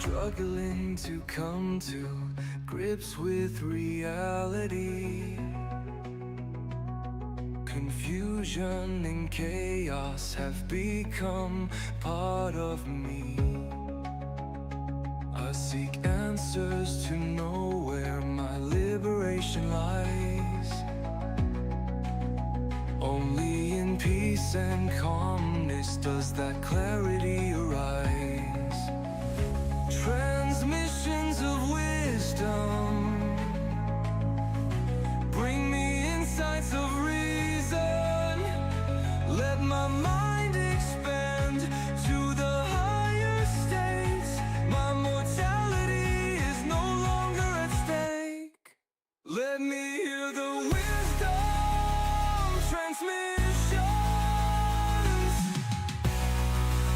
struggling to come to grips with reality. Confusion and chaos have become part of me. I seek answers to know where my liberation lies. Only in peace and calmness does that clarity arise. Transmissions of wisdom bring me insights of reason. Let my mind expand to the higher states. My mortality is no longer at stake. Let me hear the wisdom transmissions.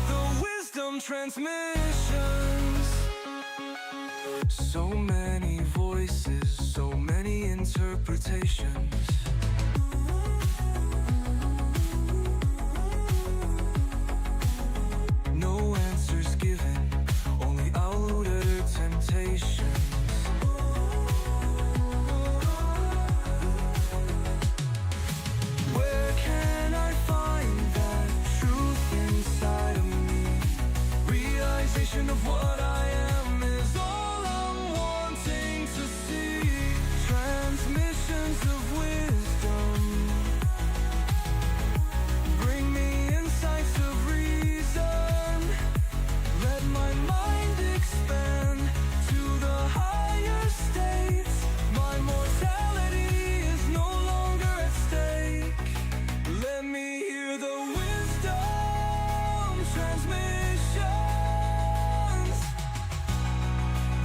The wisdom transmissions. So many voices, so many interpretations. No answers given, only outer temptations. Where can I find that truth inside of me? Realization of what I am is all I'm wanting to see. Transmissions of wisdom bring me insights of reason. Let my mind expand to the higher states. My mortality is no longer at stake. Let me hear the wisdom transmissions.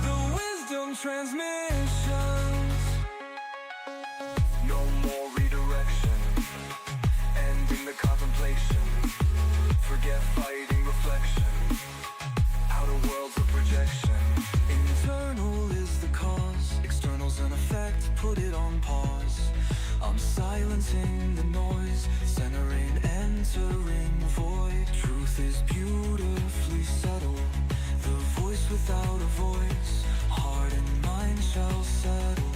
The wisdom transmissions. No more redirection, ending the contemplation. Forget fighting reflection. Outer world's a projection. Internal is the cause, external's an effect, put it on pause. I'm silencing the noise, centering, entering void. Truth is beautifully subtle, the voice without a voice. Heart and mind shall settle,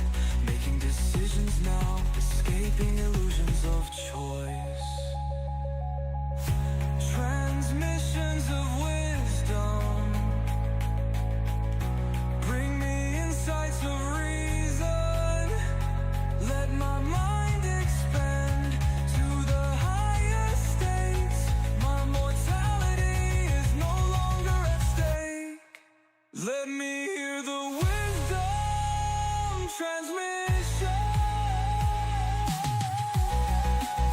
making decisions now, escaping illusions of choice. Transmissions of wisdom bring me insights of reason. Let my mind expand to the higher states. My mortality is no longer at stake. Let me hear the wisdom transmission.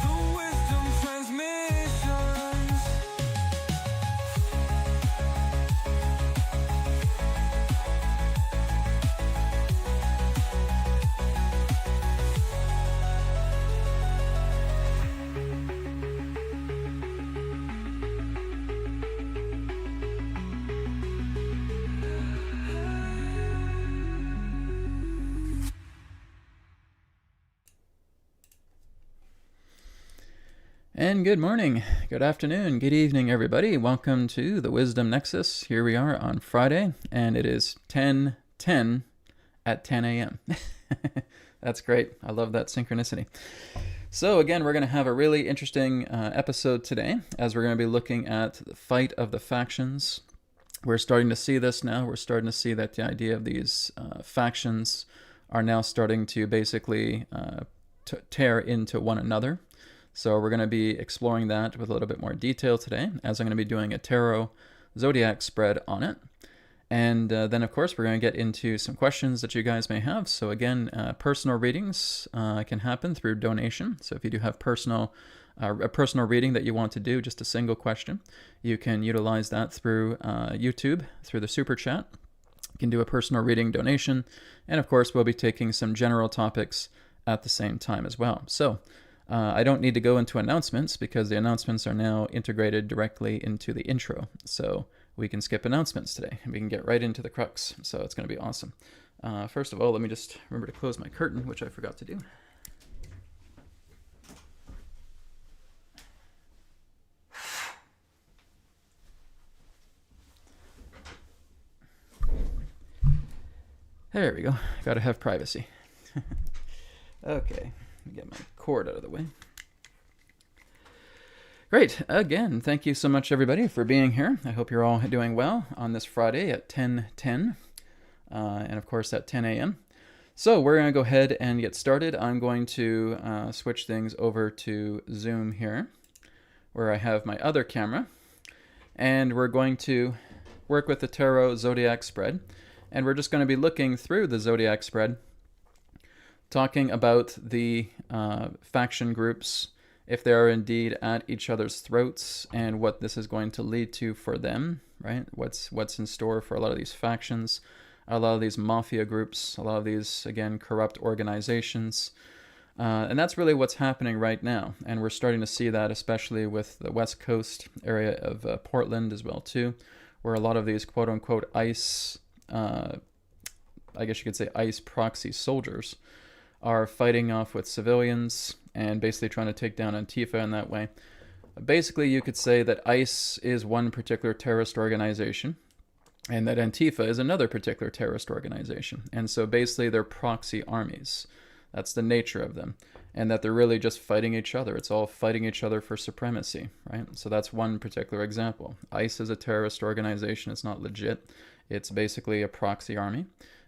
The wisdom transmissions. And good morning, good afternoon, good evening, everybody. Welcome to the Wisdom Nexus. Here we are on Friday, and it is 10:10 at 10 a.m. That's great. I love that synchronicity. So again, we're going to have a really interesting episode today, as we're going to be looking at the fight of the factions. We're starting to see this now. We're starting to see that the idea of these factions are now starting to basically tear into one another. So we're going to be exploring that with a little bit more detail today, as I'm going to be doing a Tarot Zodiac Spread on it. And then, of course, we're going to get into some questions that you guys may have. So again, personal readings can happen through donation. So if you do have a personal reading that you want to do, just a single question, you can utilize that through YouTube, through the Super Chat. You can do a personal reading donation. And of course, we'll be taking some general topics at the same time as well. So I don't need to go into announcements because the announcements are now integrated directly into the intro. So we can skip announcements today and we can get right into the crux. So it's going to be awesome. First of all, let me just remember to close my curtain, which I forgot to do. There we go. Gotta have privacy. Okay, let me get my cord out of the way. Great. Again, thank you so much, everybody, for being here. I hope you're all doing well on this Friday at 10:10, and of course at 10 a.m. So we're going to go ahead and get started. I'm going to switch things over to Zoom here, where I have my other camera, and we're going to work with the Tarot Zodiac Spread, and we're just going to be looking through the Zodiac Spread, talking about the faction groups, if they are indeed at each other's throats, and what this is going to lead to for them, right? What's in store for a lot of these factions, a lot of these mafia groups, a lot of these, again, corrupt organizations. And that's really what's happening right now. And we're starting to see that, especially with the West Coast area of Portland as well, too, where a lot of these quote-unquote ICE, I guess you could say ICE proxy soldiers, are fighting off with civilians and basically trying to take down Antifa in that way. Basically, you could say that ICE is one particular terrorist organization and that Antifa is another particular terrorist organization. And so basically they're proxy armies. That's the nature of them. And that they're really just fighting each other. It's all fighting each other for supremacy, right? So that's one particular example. ICE is a terrorist organization. It's not legit. It's basically a proxy army.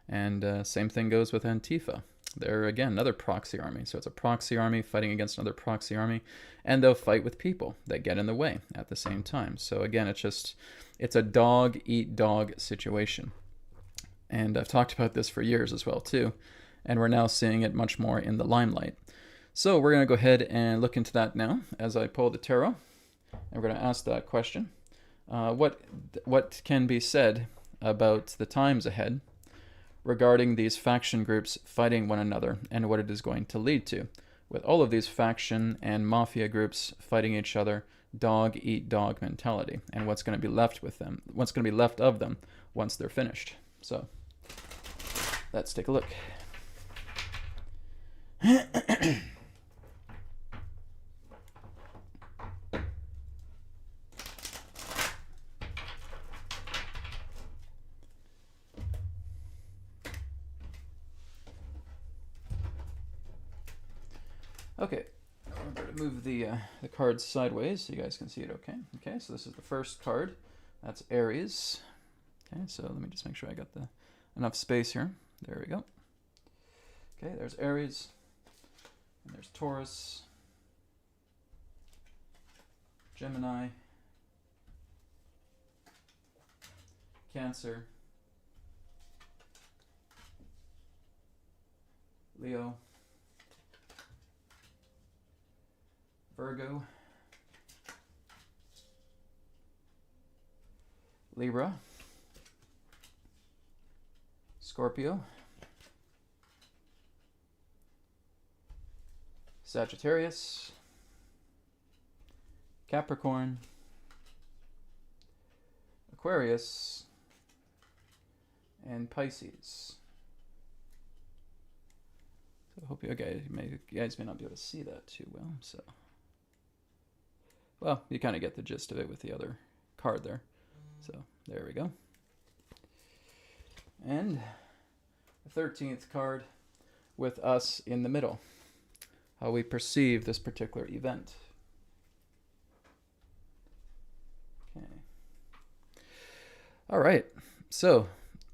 And same thing goes with Antifa. They're, again, another proxy army. So it's a proxy army fighting against another proxy army, and they'll fight with people that get in the way at the same time. So again, it's a dog-eat-dog situation. And I've talked about this for years as well, too, and we're now seeing it much more in the limelight. So we're going to go ahead and look into that now as I pull the tarot, and we're going to ask that question. What can be said about the times ahead regarding these faction groups fighting one another and what it is going to lead to, with all of these faction and mafia groups fighting each other, dog-eat-dog mentality, and what's going to be left with them, what's going to be left of them once they're finished. So let's take a look. Okay, I'm going to move the cards sideways so you guys can see it okay. Okay, so this is the first card. That's Aries. Okay, so let me just make sure I got enough space here. There we go. Okay, there's Aries. And there's Taurus. Gemini. Cancer. Leo. Virgo, Libra, Scorpio, Sagittarius, Capricorn, Aquarius, and Pisces. So I hope you guys may not be able to see that too well, so... Well, you kind of get the gist of it with the other card there. So, there we go. And the 13th card with us in the middle. How we perceive this particular event. Okay. All right. So,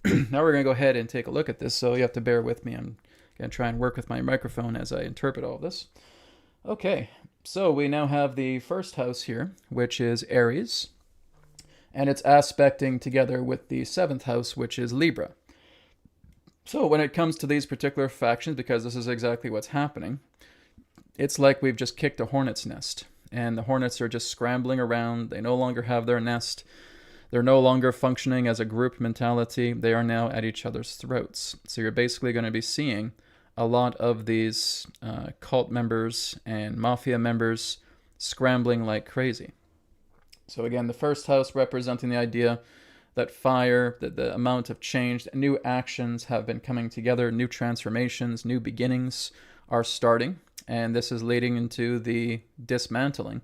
now we're going to go ahead and take a look at this. So, you have to bear with me. I'm going to try and work with my microphone as I interpret all of this. Okay. So we now have the first house here, which is Aries, and it's aspecting together with the 7th house, which is Libra. So when it comes to these particular factions, because this is exactly what's happening, it's like we've just kicked a hornet's nest, and the hornets are just scrambling around. They no longer have their nest. They're no longer functioning as a group mentality. They are now at each other's throats. So you're basically going to be seeing a lot of these cult members and mafia members scrambling like crazy. So again, the first house representing the idea that fire, that the amount of change, new actions have been coming together, new transformations, new beginnings are starting, and this is leading into the dismantling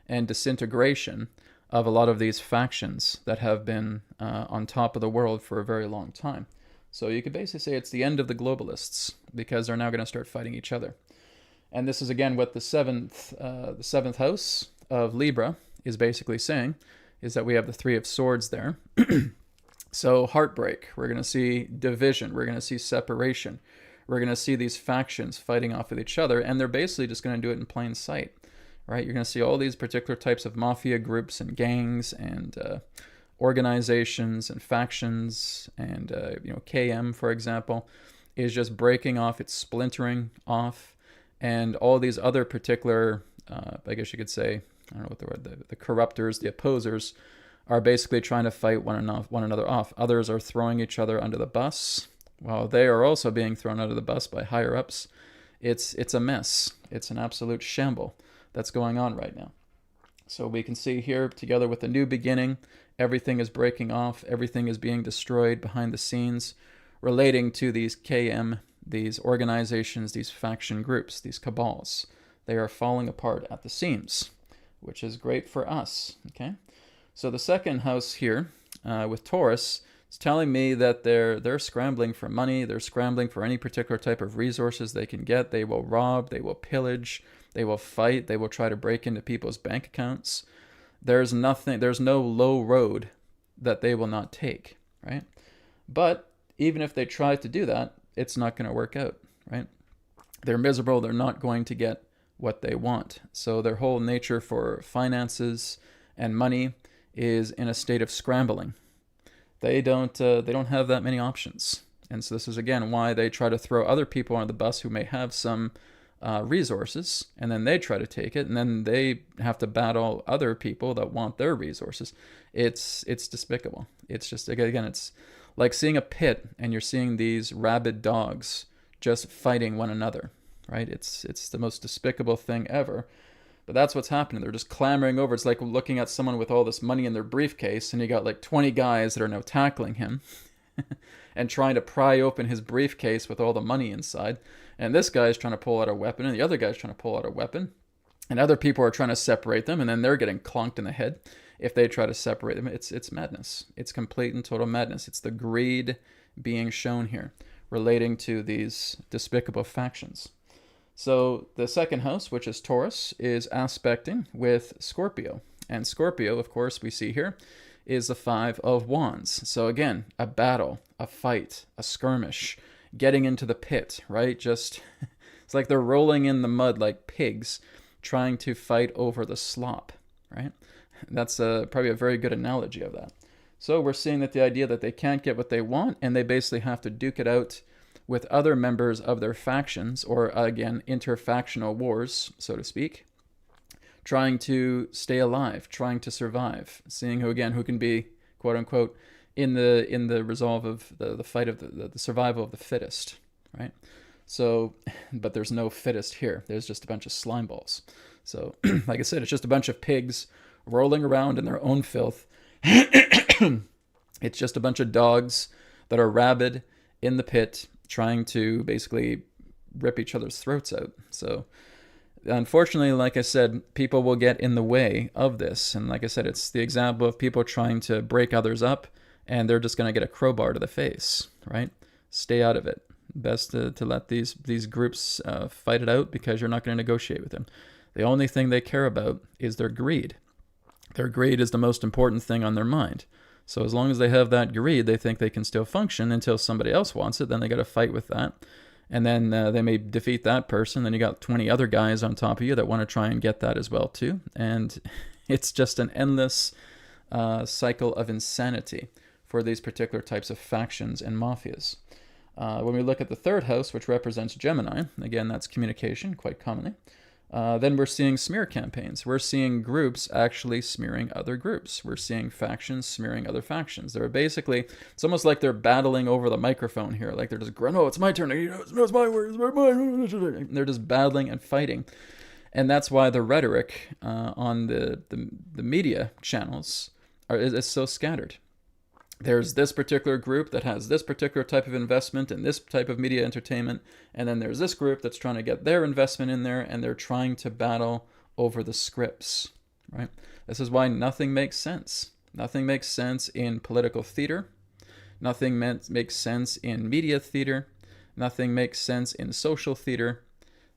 and disintegration of a lot of these factions that have been on top of the world for a very long time. So you could basically say it's the end of the globalists because they're now going to start fighting each other. And this is again what the seventh house of Libra is basically saying, is that we have the Three of Swords there. So heartbreak, we're going to see division, we're going to see separation, we're going to see these factions fighting off with each other, and they're basically just going to do it in plain sight, right? You're going to see all these particular types of mafia groups and gangs and organizations and factions, and KM, for example, is just breaking off, it's splintering off, and all these other particular, I guess you could say, I don't know what the word, the corruptors, the opposers, are basically trying to fight one another off. Others are throwing each other under the bus, while they are also being thrown under the bus by higher ups. It's a mess. It's an absolute shamble that's going on right now. So we can see here, together with the new beginning, everything is breaking off, everything is being destroyed behind the scenes, relating to these KM, these organizations, these faction groups, these cabals. They are falling apart at the seams, which is great for us, okay? So the second house here with Taurus is telling me that they're scrambling for money. They're scrambling for any particular type of resources they can get. They will rob. They will pillage. They will fight. They will try to break into people's bank accounts. There's no low road that they will not take, right? But even if they try to do that, it's not going to work out, right? They're miserable. They're not going to get what they want. So their whole nature for finances and money is in a state of scrambling. They don't have that many options. And so this is again why they try to throw other people on the bus who may have some resources, and then they try to take it, and then they have to battle other people that want their resources. It's despicable. It's just, again, it's like seeing a pit and you're seeing these rabid dogs just fighting one another, right? It's the most despicable thing ever. But that's what's happening. They're just clamoring over. It's like looking at someone with all this money in their briefcase, and you got like 20 guys that are now tackling him and trying to pry open his briefcase with all the money inside. And this guy's trying to pull out a weapon, and the other guy's trying to pull out a weapon. And other people are trying to separate them, and then they're getting clonked in the head if they try to separate them. It's madness. It's complete and total madness. It's the greed being shown here, relating to these despicable factions. So the second house, which is Taurus, is aspecting with Scorpio. And Scorpio, of course, we see here, is the Five of Wands. So again, a battle, a fight, a skirmish, getting into the pit, right? Just, it's like they're rolling in the mud like pigs, trying to fight over the slop, right? That's probably a very good analogy of that. So we're seeing that the idea that they can't get what they want, and they basically have to duke it out with other members of their factions, or again, interfactional wars, so to speak, trying to stay alive, trying to survive, seeing who can be, quote unquote, in the resolve of the fight of the survival of the fittest, right? So, but there's no fittest here. There's just a bunch of slime balls. So, like I said, it's just a bunch of pigs rolling around in their own filth. It's just a bunch of dogs that are rabid in the pit, trying to basically rip each other's throats out. So unfortunately, like I said, people will get in the way of this. And like I said, it's the example of people trying to break others up, and they're just going to get a crowbar to the face, right? Stay out of it. Best to let these groups fight it out, because you're not going to negotiate with them. The only thing they care about is their greed. Their greed is the most important thing on their mind. So as long as they have that greed, they think they can still function until somebody else wants it. Then they got to fight with that. And then they may defeat that person. Then you got 20 other guys on top of you that want to try and get that as well too. And it's just an endless cycle of insanity for these particular types of factions and mafias. When we look at the third house, which represents Gemini, again, that's communication quite commonly. Then we're seeing smear campaigns. We're seeing groups actually smearing other groups. We're seeing factions smearing other factions. They're basically, it's almost like they're battling over the microphone here. Like they're just grunting, oh, it's my turn. No, it's my word. It's mine. They're just battling and fighting. And that's why the rhetoric on the media channels is so scattered. There's this particular group that has this particular type of investment and this type of media entertainment, and then there's this group that's trying to get their investment in there, and they're trying to battle over the scripts, right? This is why nothing makes sense. Nothing makes sense in political theater. Nothing makes sense in media theater. Nothing makes sense in social theater,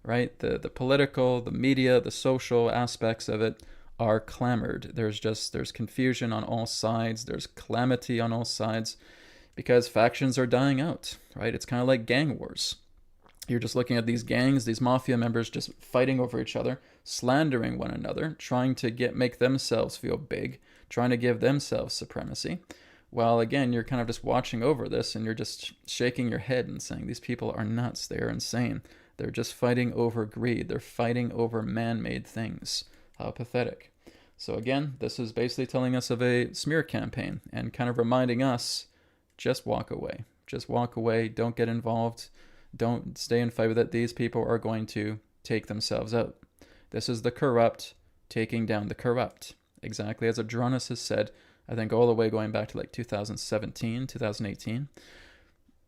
right? The political, the media, the social aspects of it are clamored. There's confusion on all sides. There's calamity on all sides because factions are dying out, right? It's kind of like gang wars. You're just looking at these gangs, these mafia members just fighting over each other, slandering one another, trying to make themselves feel big, trying to give themselves supremacy. Well, again, you're kind of just watching over this and you're just shaking your head and saying, these people are nuts. They're insane. They're just fighting over greed. They're fighting over man-made things. How pathetic. So again, this is basically telling us of a smear campaign and kind of reminding us, just walk away. Just walk away. Don't get involved. Don't stay and fight with it. These people are going to take themselves out. This is the corrupt taking down the corrupt. Exactly as Adronis has said, I think all the way going back to like 2017, 2018.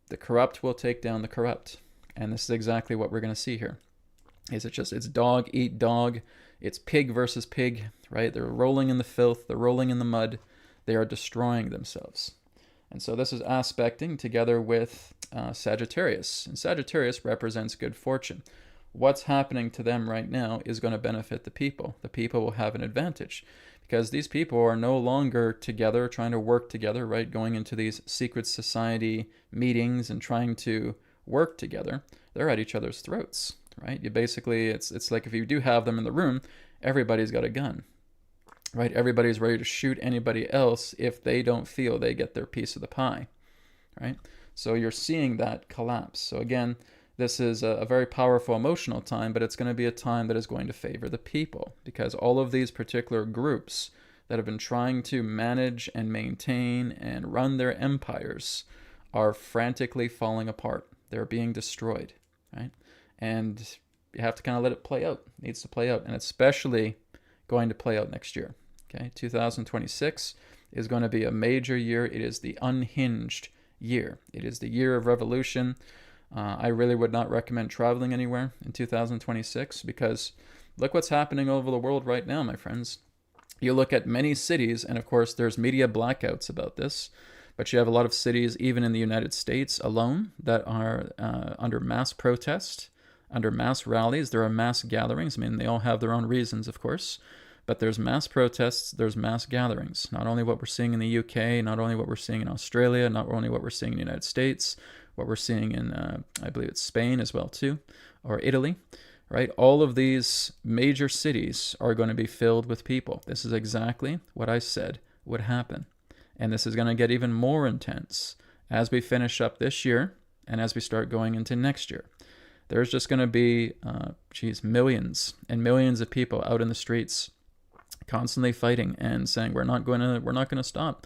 The corrupt will take down the corrupt. And this is exactly what we're going to see here. It's dog eat dog. It's pig versus pig, right? They're rolling in the filth. They're rolling in the mud. They are destroying themselves. And so this is aspecting together with Sagittarius. And Sagittarius represents good fortune. What's happening to them right now is going to benefit the people. The people will have an advantage because these people are no longer together, trying to work together, right? Going into these secret society meetings and trying to work together. They're at each other's throats, right? You basically, it's like if you do have them in the room, everybody's got a gun, right? Everybody's ready to shoot anybody else if they don't feel they get their piece of the pie, right? So you're seeing that collapse. So again, this is a very powerful emotional time, but it's going to be a time that is going to favor the people because all of these particular groups that have been trying to manage and maintain and run their empires are frantically falling apart. They're being destroyed, right? And you have to kind of let it play out. It needs to play out, and especially going to play out next year. Okay, 2026 is going to be a major year. It is the unhinged year. It is the year of revolution. I really would not recommend traveling anywhere in 2026 because look what's happening all over the world right now, my friends. You look at many cities, and of course there's media blackouts about this, but you have a lot of cities, even in the United States alone, that are under mass protest, under mass rallies. There are mass gatherings. I mean, they all have their own reasons, of course, but there's mass protests, there's mass gatherings. Not only what we're seeing in the UK, not only what we're seeing in Australia, not only what we're seeing in the United States, what we're seeing in, I believe it's Spain as well too, or Italy, right? All of these major cities are going to be filled with people. This is exactly what I said would happen. And this is going to get even more intense as we finish up this year and as we start going into next year. There's just going to be, millions and millions of people out in the streets constantly fighting and saying, we're not going to stop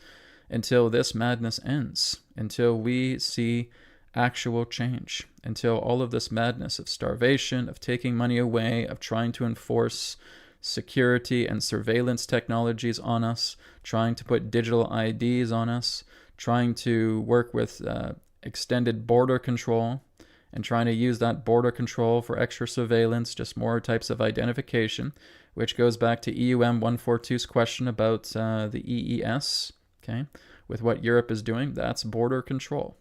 until this madness ends, until we see actual change, until all of this madness of starvation, of taking money away, of trying to enforce security and surveillance technologies on us, trying to put digital IDs on us, trying to work with extended border control, and trying to use that border control for extra surveillance, just more types of identification, which goes back to EUM 142's question about the EES, okay, with what Europe is doing. That's border control.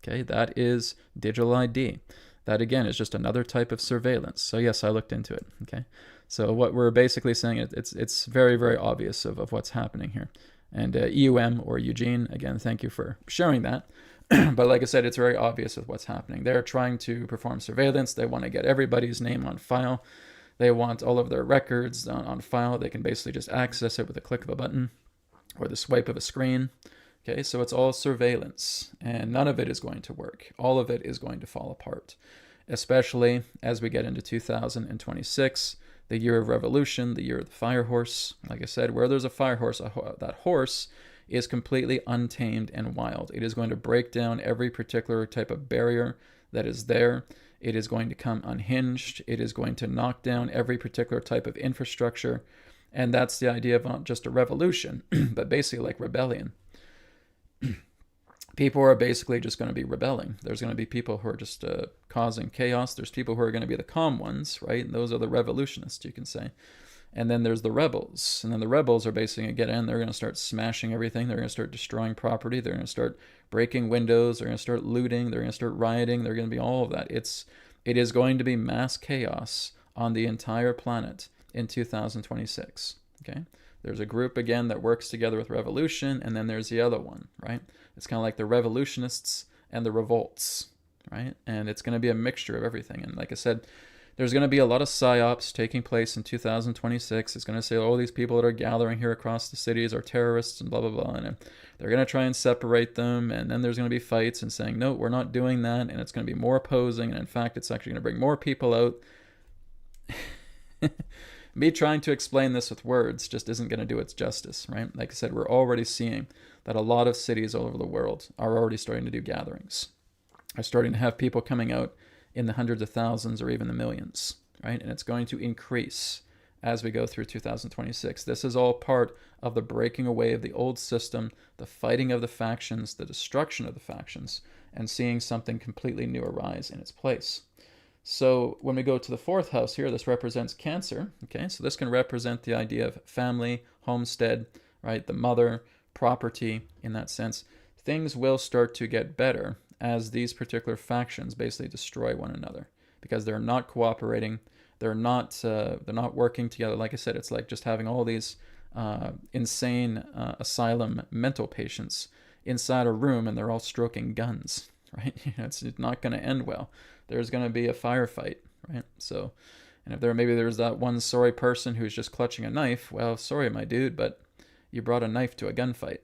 Okay, that is digital ID. That again is just another type of surveillance. So yes, I looked into it. Okay, so what we're basically saying, it's very, very obvious of what's happening here. And EUM or Eugene, again, thank you for sharing that. But like I said, it's very obvious of what's happening. They're trying to perform surveillance. They want to get everybody's name on file. They want all of their records on file. They can basically just access it with a click of a button or the swipe of a screen. Okay, so it's all surveillance, and none of it is going to work. All of it is going to fall apart, especially as we get into 2026, the year of revolution, the year of the fire horse. Like I said, where there's a fire horse, that horse is completely untamed and wild. It is going to break down every particular type of barrier that is there. It is going to come unhinged. It is going to knock down every particular type of infrastructure, and that's the idea of not just a revolution, but basically like rebellion. People are basically just going to be rebelling. There's going to be people who are just causing chaos. There's people who are going to be the calm ones, right? And those are the revolutionists, you can say. And then there's the rebels. And then the rebels are basically going to get in. They're going to start smashing everything. They're going to start destroying property. They're going to start breaking windows. They're going to start looting. They're going to start rioting. They're going to be all of that. It is going to be mass chaos on the entire planet in 2026. Okay? There's a group, again, that works together with revolution, and then there's the other one, right? It's kind of like the revolutionists and the revolts, right? And it's going to be a mixture of everything. And like I said, there's going to be a lot of psyops taking place in 2026. It's going to say, oh, these people that are gathering here across the cities are terrorists and blah, blah, blah. And they're going to try and separate them. And then there's going to be fights and saying, no, we're not doing that. And it's going to be more opposing. And in fact, it's actually going to bring more people out. Me trying to explain this with words just isn't going to do its justice, right? Like I said, we're already seeing that a lot of cities all over the world are already starting to do gatherings, are starting to have people coming out in the hundreds of thousands or even the millions, right? And it's going to increase as we go through 2026. This is all part of the breaking away of the old system, the fighting of the factions, the destruction of the factions, and seeing something completely new arise in its place. So when we go to the fourth house here, this represents Cancer, okay? So this can represent the idea of family, homestead, right? The mother, property in that sense. Things will start to get better as these particular factions basically destroy one another because they're not cooperating. They're not working together. Like I said, it's like just having all these insane asylum mental patients inside a room and they're all stroking guns, right? It's not going to end well. There's going to be a firefight, right? So, and if there's that one sorry person who's just clutching a knife, well, sorry, my dude, but you brought a knife to a gunfight.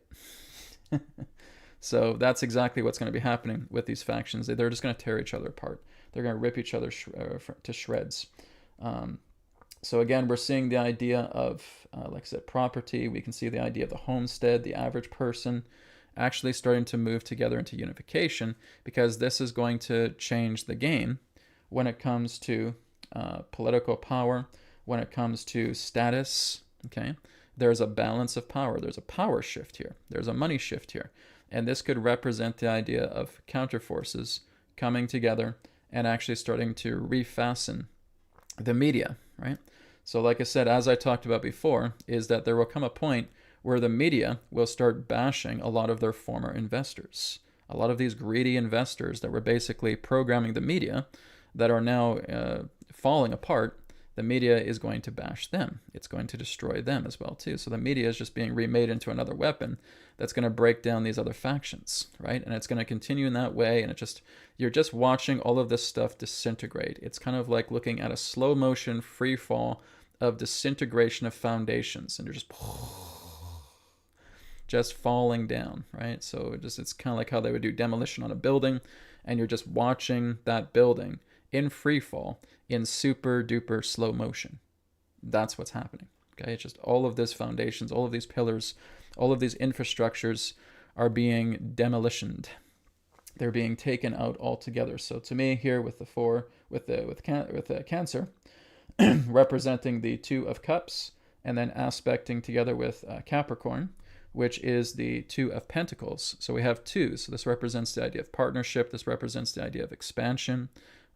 So that's exactly what's going to be happening with these factions. They're just going to tear each other apart. They're going to rip each other to shreds. So again, we're seeing the idea of, like I said, property. We can see the idea of the homestead, the average person, actually starting to move together into unification, because this is going to change the game when it comes to political power, when it comes to status, okay? There's a balance of power. There's a power shift here. There's a money shift here. And this could represent the idea of counterforces coming together and actually starting to refasten the media, right? So like I said, as I talked about before, is that there will come a point where the media will start bashing a lot of their former investors. A lot of these greedy investors that were basically programming the media that are now falling apart, the media is going to bash them. It's going to destroy them as well too. So the media is just being remade into another weapon that's going to break down these other factions, right? And it's going to continue in that way. And you're just watching all of this stuff disintegrate. It's kind of like looking at a slow motion free fall of disintegration of foundations, and you're just falling down, right? So it's kind of like how they would do demolition on a building, and you're just watching that building in free fall in super duper slow motion. That's what's happening. Okay, it's just all of these foundations, all of these pillars, all of these infrastructures are being demolitioned. They're being taken out altogether. So to me, here with the Cancer, representing the Two of Cups, and then aspecting together with Capricorn, which is the Two of Pentacles. So we have two. So this represents the idea of partnership. This represents the idea of expansion.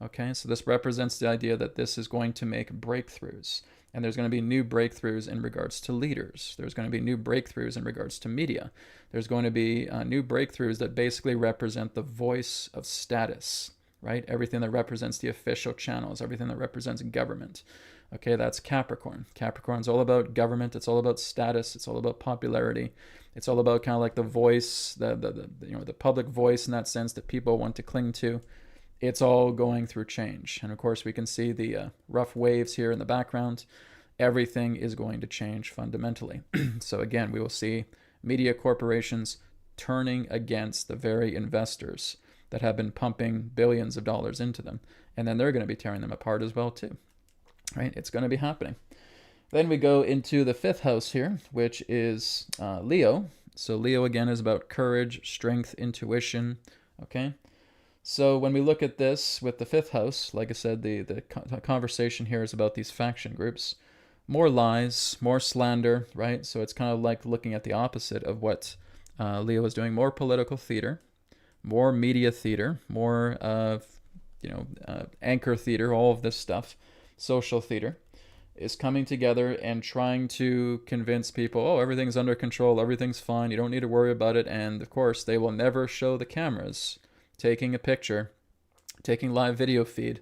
Okay, so this represents the idea that this is going to make breakthroughs. And there's going to be new breakthroughs in regards to leaders. There's going to be new breakthroughs in regards to media. There's going to be new breakthroughs that basically represent the voice of status, right? Everything that represents the official channels, everything that represents government. Okay, that's Capricorn. Capricorn's all about government. It's all about status. It's all about popularity. It's all about kind of like the voice, the public voice in that sense that people want to cling to. It's all going through change. And of course, we can see the rough waves here in the background. Everything is going to change fundamentally. So again, we will see media corporations turning against the very investors that have been pumping billions of dollars into them. And then they're going to be tearing them apart as well too. Right? It's going to be happening. Then we go into the fifth house here, which is Leo. So Leo again is about courage, strength, intuition. Okay. So when we look at this with the fifth house, like I said, the conversation here is about these faction groups. More lies, more slander, right? So it's kind of like looking at the opposite of what Leo is doing. More political theater, more media theater, more anchor theater, all of this stuff, social theater. is coming together and trying to convince people, oh, everything's under control, everything's fine, you don't need to worry about it. And of course, they will never show the cameras taking a picture, taking live video feed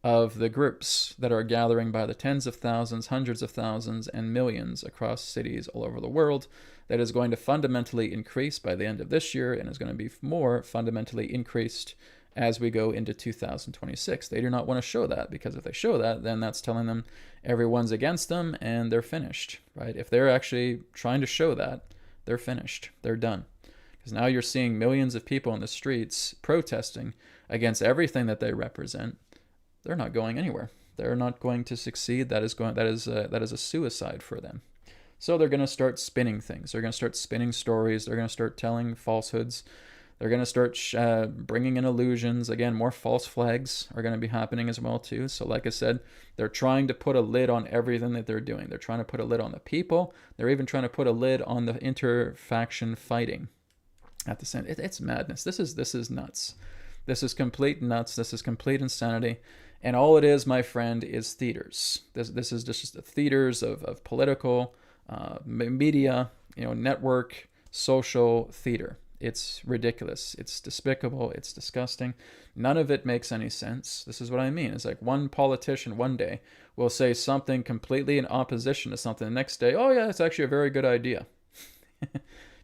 of the groups that are gathering by the tens of thousands, hundreds of thousands, and millions across cities all over the world. That is going to fundamentally increase by the end of this year and is going to be more fundamentally increased as we go into 2026. They do not want to show that, because if they show that, then that's telling them everyone's against them and they're finished, right? If they're actually trying to show that, they're finished. They're done. Because now you're seeing millions of people in the streets protesting against everything that they represent. They're not going anywhere. They're not going to succeed. That is a suicide for them. So they're going to start spinning things. They're going to start spinning stories. They're going to start telling falsehoods. They're going to start bringing in illusions. Again, more false flags are going to be happening as well too. So like I said, they're trying to put a lid on everything that they're doing. They're trying to put a lid on the people. They're even trying to put a lid on the inter-faction fighting at the same. It's madness. This is nuts. This is complete nuts. This is complete insanity. And all it is, my friend, is theaters. This is just the theaters of political media, network, social theater. It's ridiculous. It's despicable. It's disgusting. None of it makes any sense. This is what I mean. It's like one politician one day will say something completely in opposition to something. The next day, oh yeah, it's actually a very good idea.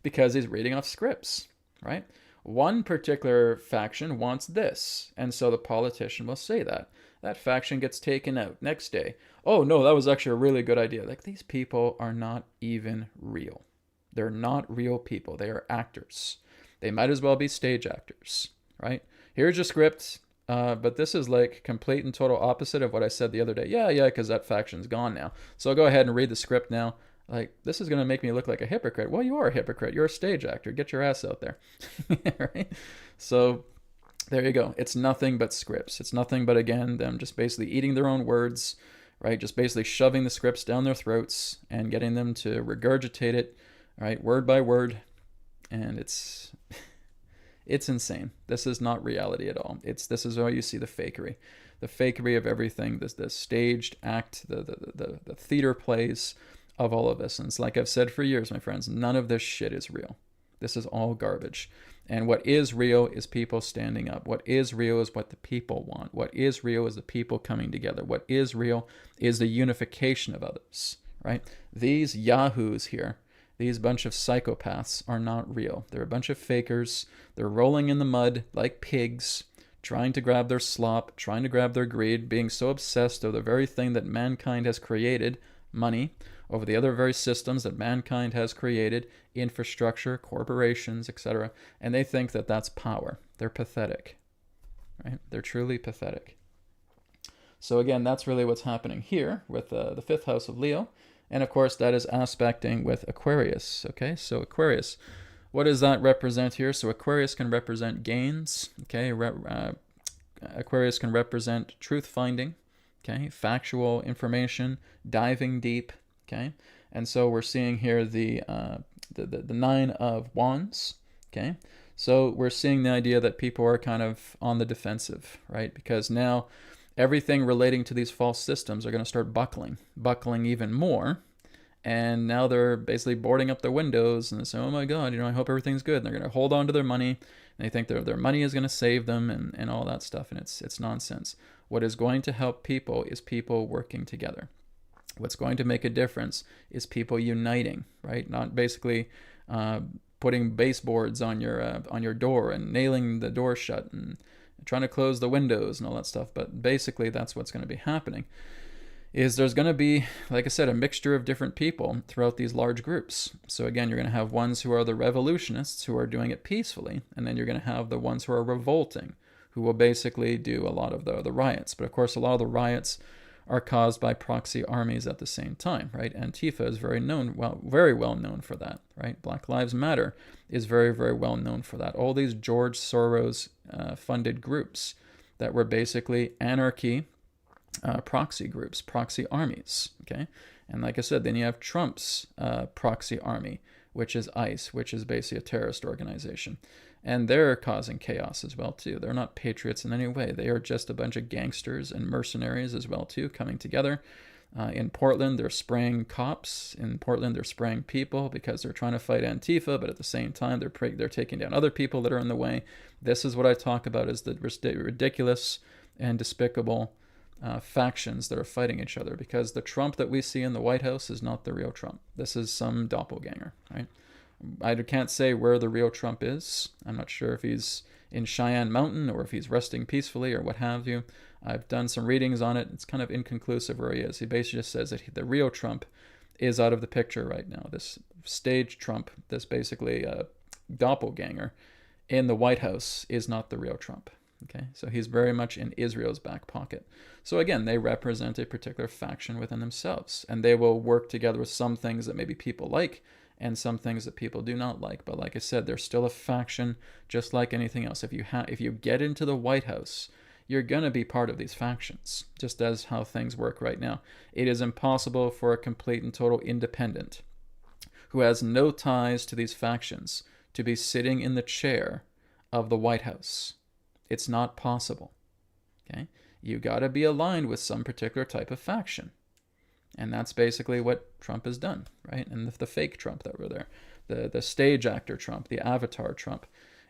Because he's reading off scripts, right? One particular faction wants this, and so the politician will say that. That faction gets taken out. Next day, oh no, that was actually a really good idea. Like, these people are not even real. They're not real people. They are actors. They might as well be stage actors, right? Here's your script, but this is like complete and total opposite of what I said the other day. Yeah, because that faction's gone now. So I'll go ahead and read the script now. Like, this is going to make me look like a hypocrite. Well, you are a hypocrite. You're a stage actor. Get your ass out there. Right? So there you go. It's nothing but scripts. It's nothing but, again, them just basically eating their own words, right? Just basically shoving the scripts down their throats and getting them to regurgitate it, right, word by word. And it's insane. This is not reality at all. This is how you see the fakery of everything. The staged act, the theater plays of all of this. And it's like I've said for years, my friends, none of this shit is real. This is all garbage. And what is real is people standing up. What is real is what the people want. What is real is the people coming together. What is real is the unification of others, right? These yahoos here, these bunch of psychopaths, are not real. They're a bunch of fakers. They're rolling in the mud like pigs, trying to grab their slop, trying to grab their greed, being so obsessed with the very thing that mankind has created, money, over the other very systems that mankind has created, infrastructure, corporations, etc. And they think that that's power. They're pathetic, right? They're truly pathetic. So again, that's really what's happening here with the fifth house of Leo. And of course, that is aspecting with Aquarius. Okay, so Aquarius, what does that represent here? So Aquarius can represent gains. Okay, Aquarius can represent truth finding. Okay, factual information, diving deep. Okay, and so we're seeing here the Nine of Wands. Okay, so we're seeing the idea that people are kind of on the defensive, right? Because now everything relating to these false systems are going to start buckling even more. And now they're basically boarding up their windows and they say, oh my God, I hope everything's good. And they're going to hold on to their money. And they think their money is going to save them and all that stuff. And it's nonsense. What is going to help people is people working together. What's going to make a difference is people uniting, right? Not basically putting baseboards on your door and nailing the door shut and trying to close the windows and all that stuff. But basically that's what's going to be happening, is there's going to be, like I said, a mixture of different people throughout these large groups. So again, you're going to have ones who are the revolutionists who are doing it peacefully, and then you're going to have the ones who are revolting, who will basically do a lot of the riots. But of course, a lot of the riots are caused by proxy armies at the same time, right? Antifa is very well known for that, right? Black Lives Matter is very, very well known for that. All these George Soros funded groups that were basically anarchy proxy groups, proxy armies, okay? And like I said, then you have Trump's proxy army, which is ICE, which is basically a terrorist organization. And they're causing chaos as well, too. They're not patriots in any way. They are just a bunch of gangsters and mercenaries as well, too, coming together. In Portland, they're spraying cops. In Portland, they're spraying people because they're trying to fight Antifa, but at the same time, they're taking down other people that are in the way. This is what I talk about as the ridiculous and despicable factions that are fighting each other, because the Trump that we see in the White House is not the real Trump. This is some doppelganger, right? I can't say where the real Trump is. I'm not sure if he's in Cheyenne Mountain or if he's resting peacefully or what have you. I've done some readings on it. It's kind of inconclusive where he is. He basically just says that the real Trump is out of the picture right now. This stage Trump, this basically doppelganger in the White House, is not the real Trump. Okay, so he's very much in Israel's back pocket. So again, they represent a particular faction within themselves, and they will work together with some things that maybe people like and some things that people do not like. But like I said, they're still a faction, just like anything else. If you get into the White House, you're going to be part of these factions, just as how things work right now. It is impossible for a complete and total independent who has no ties to these factions to be sitting in the chair of the White House. It's not possible. Okay? You got to be aligned with some particular type of faction. And that's basically what Trump has done, right? And the fake Trump that were there, the stage actor Trump, the avatar Trump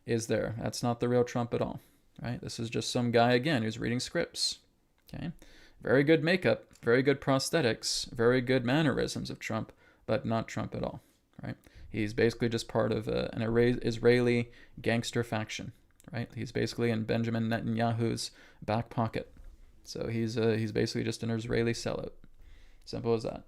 is there. That's not the real Trump at all, right? This is just some guy, again, who's reading scripts, okay? Very good makeup, very good prosthetics, very good mannerisms of Trump, but not Trump at all, right? He's basically just part of an Israeli gangster faction, right? He's basically in Benjamin Netanyahu's back pocket. So he's basically just an Israeli sellout. Simple as that.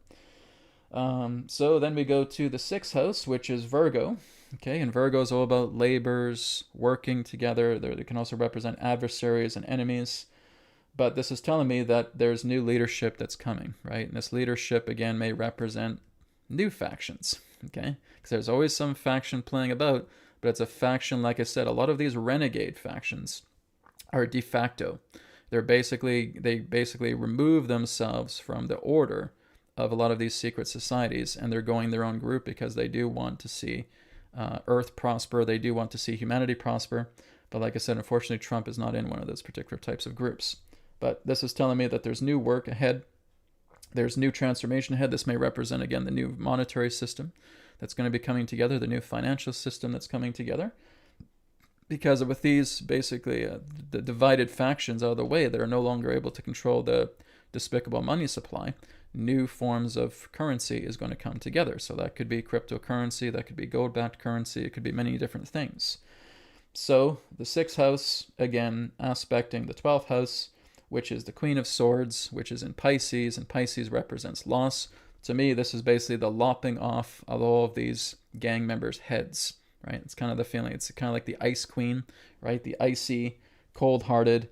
So then we go to the 6th house, which is Virgo. Okay, and Virgo is all about labors, working together. They can also represent adversaries and enemies. But this is telling me that there's new leadership that's coming, right? And this leadership, again, may represent new factions, okay? Because there's always some faction playing about, but it's a faction, like I said, a lot of these renegade factions are de facto. They basically remove themselves from the order of a lot of these secret societies, and they're going their own group because they do want to see Earth prosper. They do want to see humanity prosper. But like I said, unfortunately, Trump is not in one of those particular types of groups. But this is telling me that there's new work ahead. There's new transformation ahead. This may represent, again, the new monetary system that's going to be coming together, the new financial system that's coming together. Because with these, basically, the divided factions out of the way that are no longer able to control the despicable money supply, new forms of currency is going to come together. So that could be cryptocurrency, that could be gold-backed currency, it could be many different things. So the 6th house, again, aspecting the 12th house, which is the Queen of Swords, which is in Pisces, and Pisces represents loss. To me, this is basically the lopping off of all of these gang members' heads. Right, it's kind of the feeling. It's kind of like the Ice Queen, right? The icy, cold-hearted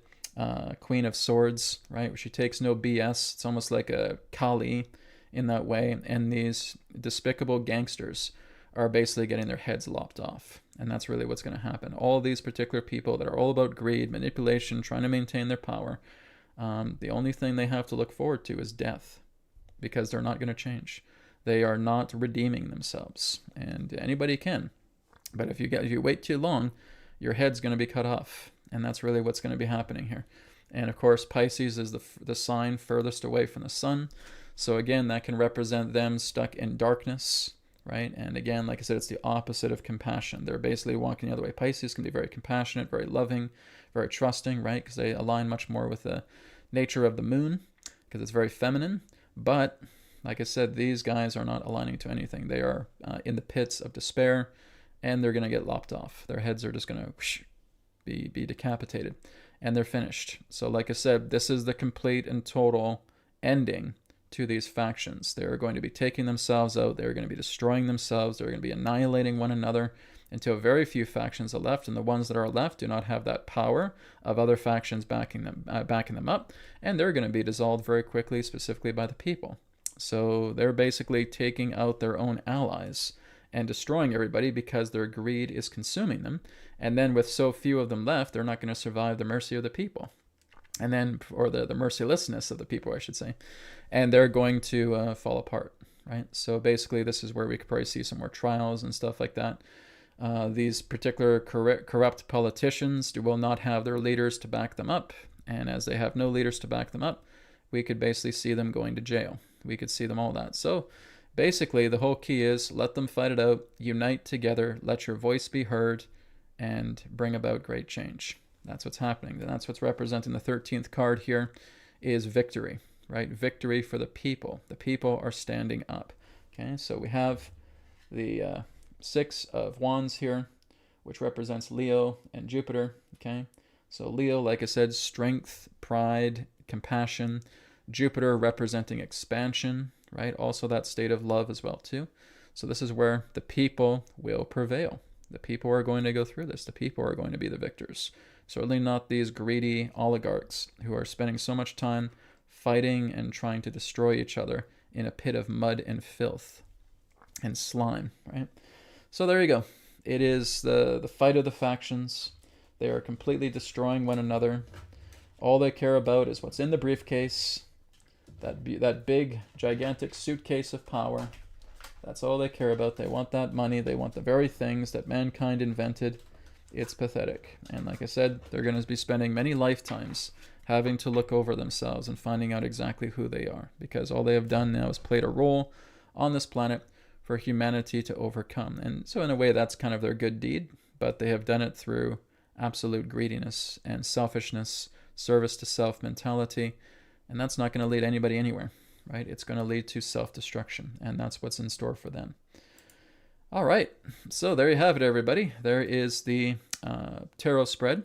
Queen of Swords, right? Where she takes no BS. It's almost like a Kali in that way. And these despicable gangsters are basically getting their heads lopped off. And that's really what's going to happen. All these particular people that are all about greed, manipulation, trying to maintain their power, the only thing they have to look forward to is death, because they're not going to change. They are not redeeming themselves. And anybody can. But if you wait too long, your head's going to be cut off. And that's really what's going to be happening here. And of course, Pisces is the sign furthest away from the sun. So again, that can represent them stuck in darkness, right? And again, like I said, it's the opposite of compassion. They're basically walking the other way. Pisces can be very compassionate, very loving, very trusting, right? Because they align much more with the nature of the moon, because it's very feminine. But like I said, these guys are not aligning to anything. They are in the pits of despair, and they're going to get lopped off. Their heads are just going to be decapitated, and they're finished. So like I said, this is the complete and total ending to these factions. They're going to be taking themselves out. They're going to be destroying themselves. They're going to be annihilating one another until very few factions are left, and the ones that are left do not have that power of other factions backing them up, and they're going to be dissolved very quickly, specifically by the people. So they're basically taking out their own allies and destroying everybody because their greed is consuming them. And then with so few of them left, they're not going to survive the mercy of the people. And then, or the mercilessness of the people, I should say. And they're going to fall apart, right? So basically, this is where we could probably see some more trials and stuff like that. These particular corrupt politicians will not have their leaders to back them up. And as they have no leaders to back them up, we could basically see them going to jail. We could see them all that. So basically, the whole key is let them fight it out, unite together, let your voice be heard, and bring about great change. That's what's happening. And that's what's representing the 13th card here is victory, right? Victory for the people. The people are standing up. Okay, so we have the Six of Wands here, which represents Leo and Jupiter. Okay, so Leo, like I said, strength, pride, compassion. Jupiter representing expansion, right? Also that state of love as well too. So this is where the people will prevail. The people are going to go through this. The people are going to be the victors. Certainly not these greedy oligarchs who are spending so much time fighting and trying to destroy each other in a pit of mud and filth and slime, right? So there you go. It is the fight of the factions. They are completely destroying one another. All they care about is what's in the briefcase, that big, gigantic suitcase of power. That's all they care about. They want that money. They want the very things that mankind invented. It's pathetic. And like I said, they're going to be spending many lifetimes having to look over themselves and finding out exactly who they are, because all they have done now is played a role on this planet for humanity to overcome. And so in a way, that's kind of their good deed, but they have done it through absolute greediness and selfishness, service to self mentality, and that's not going to lead anybody anywhere, right? It's going to lead to self-destruction, and that's what's in store for them. All right, so there you have it, everybody. There is the Tarot Spread,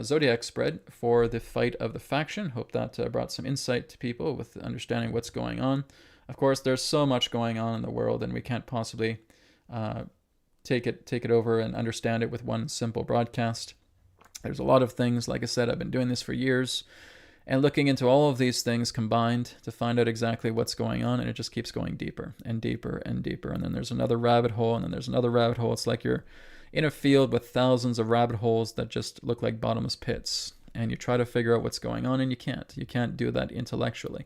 Zodiac Spread for the fight of the faction. Hope that brought some insight to people with understanding what's going on. Of course, there's so much going on in the world, and we can't possibly take it over and understand it with one simple broadcast. There's a lot of things. Like I said, I've been doing this for years and looking into all of these things combined to find out exactly what's going on, and it just keeps going deeper and deeper and deeper. And then there's another rabbit hole, and then there's another rabbit hole. It's like you're in a field with thousands of rabbit holes that just look like bottomless pits, and you try to figure out what's going on, and you can't. You can't do that intellectually.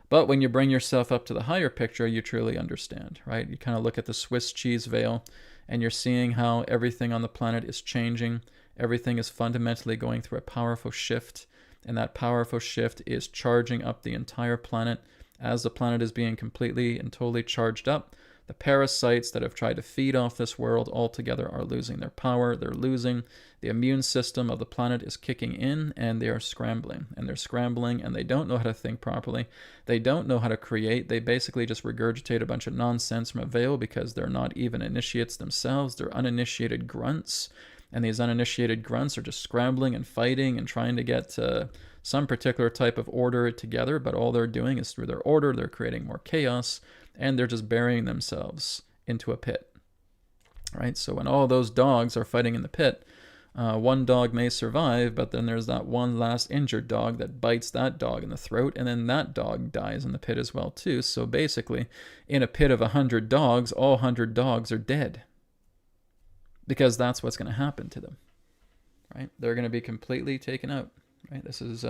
But when you bring yourself up to the higher picture, you truly understand, right? You kind of look at the Swiss cheese veil, and you're seeing how everything on the planet is changing. Everything is fundamentally going through a powerful shift, and that powerful shift is charging up the entire planet. As the planet is being completely and totally charged up, the parasites that have tried to feed off this world altogether are losing their power. They're losing. The immune system of the planet is kicking in, and they are scrambling. And they're scrambling, and they don't know how to think properly. They don't know how to create. They basically just regurgitate a bunch of nonsense from a veil because they're not even initiates themselves. They're uninitiated grunts. And these uninitiated grunts are just scrambling and fighting and trying to get some particular type of order together. But all they're doing is through their order, they're creating more chaos, and they're just burying themselves into a pit. Right? So when all those dogs are fighting in the pit, one dog may survive, but then there's that one last injured dog that bites that dog in the throat, and then that dog dies in the pit as well too. So basically, in a pit of 100 dogs, all 100 dogs are dead. Because that's what's going to happen to them, right? They're going to be completely taken out, right? This is,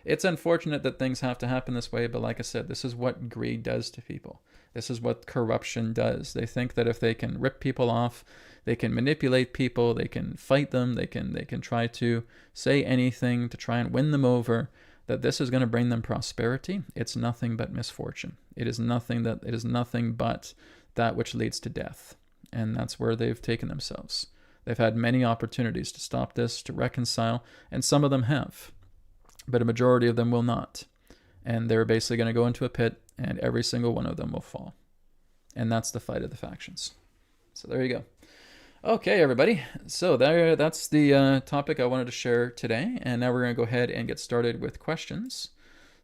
it's unfortunate that things have to happen this way, but like I said, this is what greed does to people. This is what corruption does. They think that if they can rip people off, they can manipulate people, they can fight them, they can try to say anything to try and win them over, that this is going to bring them prosperity. It's nothing but misfortune. It is nothing but that which leads to death. And that's where they've taken themselves. They've had many opportunities to stop this, to reconcile, and some of them have, but a majority of them will not. And they're basically going to go into a pit, and every single one of them will fall. And that's the fight of the factions. So there you go. Okay, everybody. So that's the topic I wanted to share today. And now we're going to go ahead and get started with questions.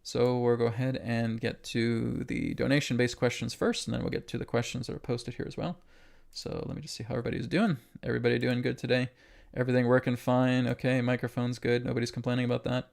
So we'll go ahead and get to the donation-based questions first, and then we'll get to the questions that are posted here as well. So let me just see how everybody's doing. Everybody doing good today? Everything working fine? Okay, microphone's good. Nobody's complaining about that.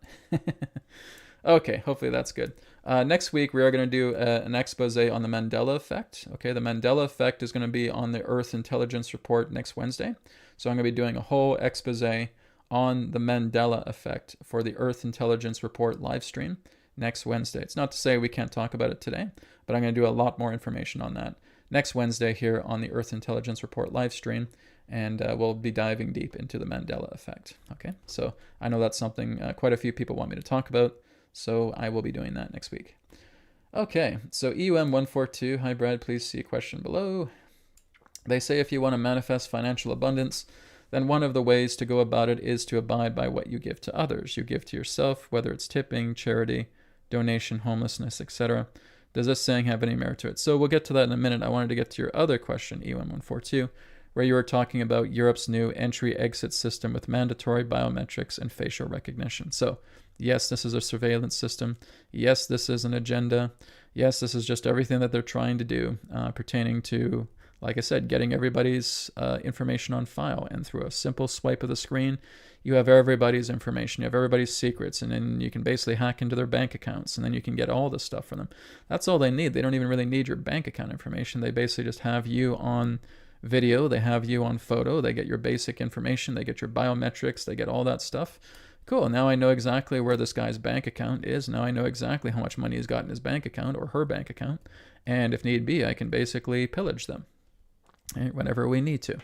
Okay, hopefully that's good. Next week, we are going to do an expose on the Mandela effect. Okay, the Mandela effect is going to be on the Earth Intelligence Report next Wednesday. So I'm going to be doing a whole expose on the Mandela effect for the Earth Intelligence Report live stream next Wednesday. It's not to say we can't talk about it today, but I'm going to do a lot more information on that next Wednesday here on the Earth Intelligence Report live stream, and we'll be diving deep into the Mandela effect. Okay, so I know that's something quite a few people want me to talk about, so I will be doing that next week. Okay, so EUM142, hi Brad, please see a question below. They say if you want to manifest financial abundance, then one of the ways to go about it is to abide by what you give to others. You give to yourself, whether it's tipping, charity, donation, homelessness, etc. Does this saying have any merit to it? So we'll get to that in a minute. I wanted to get to your other question, EUM142, where you were talking about Europe's new entry-exit system with mandatory biometrics and facial recognition. So yes, this is a surveillance system. Yes, this is an agenda. Yes, this is just everything that they're trying to do pertaining to, like I said, getting everybody's information on file. And through a simple swipe of the screen, you have everybody's information. You have everybody's secrets. And then you can basically hack into their bank accounts. And then you can get all this stuff from them. That's all they need. They don't even really need your bank account information. They basically just have you on video. They have you on photo. They get your basic information. They get your biometrics. They get all that stuff. Cool. Now I know exactly where this guy's bank account is. Now I know exactly how much money he's got in his bank account or her bank account. And if need be, I can basically pillage them whenever we need to.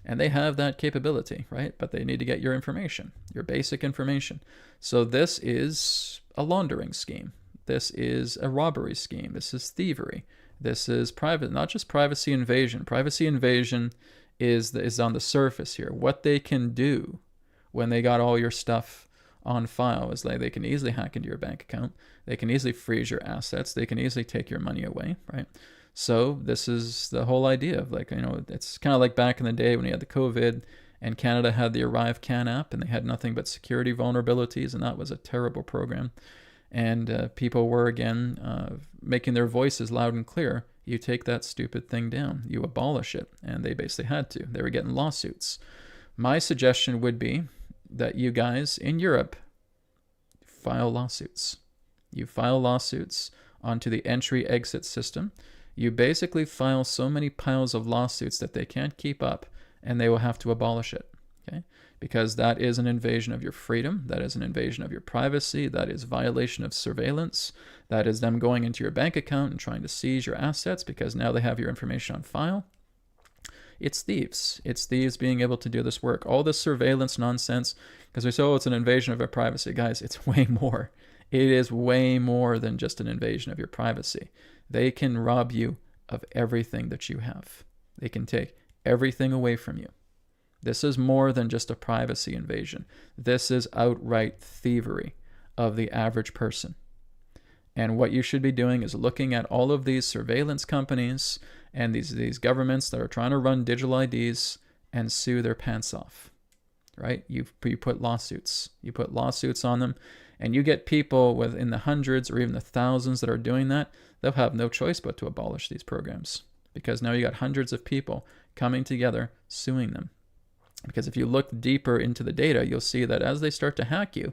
And they have that capability, right? But they need to get your information, your basic information. So this is a laundering scheme. This is a robbery scheme. This is thievery. This is private, not just privacy invasion. Privacy invasion is on the surface here. What they can do when they got all your stuff on file is like they can easily hack into your bank account. They can easily freeze your assets. They can easily take your money away, right? So this is the whole idea of like, it's kind of like back in the day when we had the COVID and Canada had the ArriveCan app and they had nothing but security vulnerabilities, and that was a terrible program. And people were, again, making their voices loud and clear. You take that stupid thing down. You abolish it. And they basically had to. They were getting lawsuits. My suggestion would be that you guys in Europe file lawsuits. You file lawsuits onto the entry-exit system. You basically file so many piles of lawsuits that they can't keep up, and they will have to abolish it, okay? Because that is an invasion of your freedom. That is an invasion of your privacy. That is violation of surveillance. That is them going into your bank account and trying to seize your assets because now they have your information on file. It's thieves. It's thieves being able to do this work. All this surveillance nonsense, because we say, oh, it's an invasion of our privacy. Guys, it's way more. It is way more than just an invasion of your privacy. They can rob you of everything that you have. They can take everything away from you. This is more than just a privacy invasion. This is outright thievery of the average person. And what you should be doing is looking at all of these surveillance companies and these governments that are trying to run digital IDs and sue their pants off, right? You put lawsuits. You put lawsuits on them, and you get people in the hundreds or even the thousands that are doing that. They'll have no choice but to abolish these programs because now you got hundreds of people coming together suing them. Because if you look deeper into the data, you'll see that as they start to hack you,